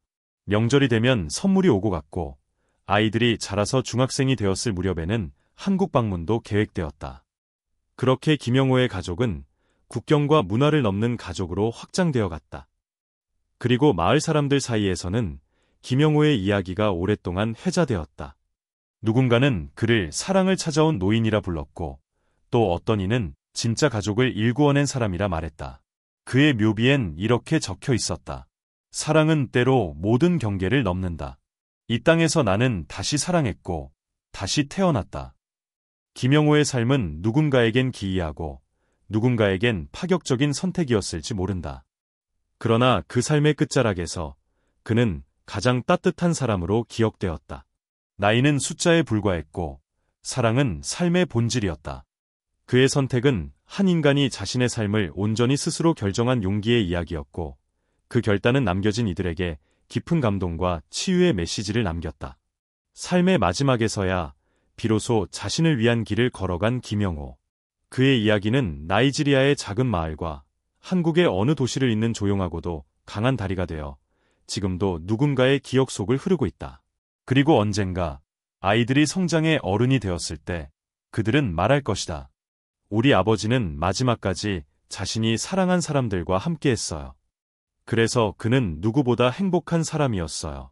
명절이 되면 선물이 오고 갔고, 아이들이 자라서 중학생이 되었을 무렵에는 한국 방문도 계획되었다. 그렇게 김영호의 가족은 국경과 문화를 넘는 가족으로 확장되어 갔다. 그리고 마을 사람들 사이에서는 김영호의 이야기가 오랫동안 회자되었다. 누군가는 그를 사랑을 찾아온 노인이라 불렀고, 또 어떤 이는 진짜 가족을 일구어낸 사람이라 말했다. 그의 묘비엔 이렇게 적혀 있었다. 사랑은 때로 모든 경계를 넘는다. 이 땅에서 나는 다시 사랑했고 다시 태어났다. 김영호의 삶은 누군가에겐 기이하고 누군가에겐 파격적인 선택이었을지 모른다. 그러나 그 삶의 끝자락에서 그는 가장 따뜻한 사람으로 기억되었다. 나이는 숫자에 불과했고 사랑은 삶의 본질이었다. 그의 선택은 한 인간이 자신의 삶을 온전히 스스로 결정한 용기의 이야기였고, 그 결단은 남겨진 이들에게 깊은 감동과 치유의 메시지를 남겼다. 삶의 마지막에서야 비로소 자신을 위한 길을 걸어간 김영호. 그의 이야기는 나이지리아의 작은 마을과 한국의 어느 도시를 잇는 조용하고도 강한 다리가 되어 지금도 누군가의 기억 속을 흐르고 있다. 그리고 언젠가 아이들이 성장해 어른이 되었을 때 그들은 말할 것이다. 우리 아버지는 마지막까지 자신이 사랑한 사람들과 함께했어요. 그래서 그는 누구보다 행복한 사람이었어요.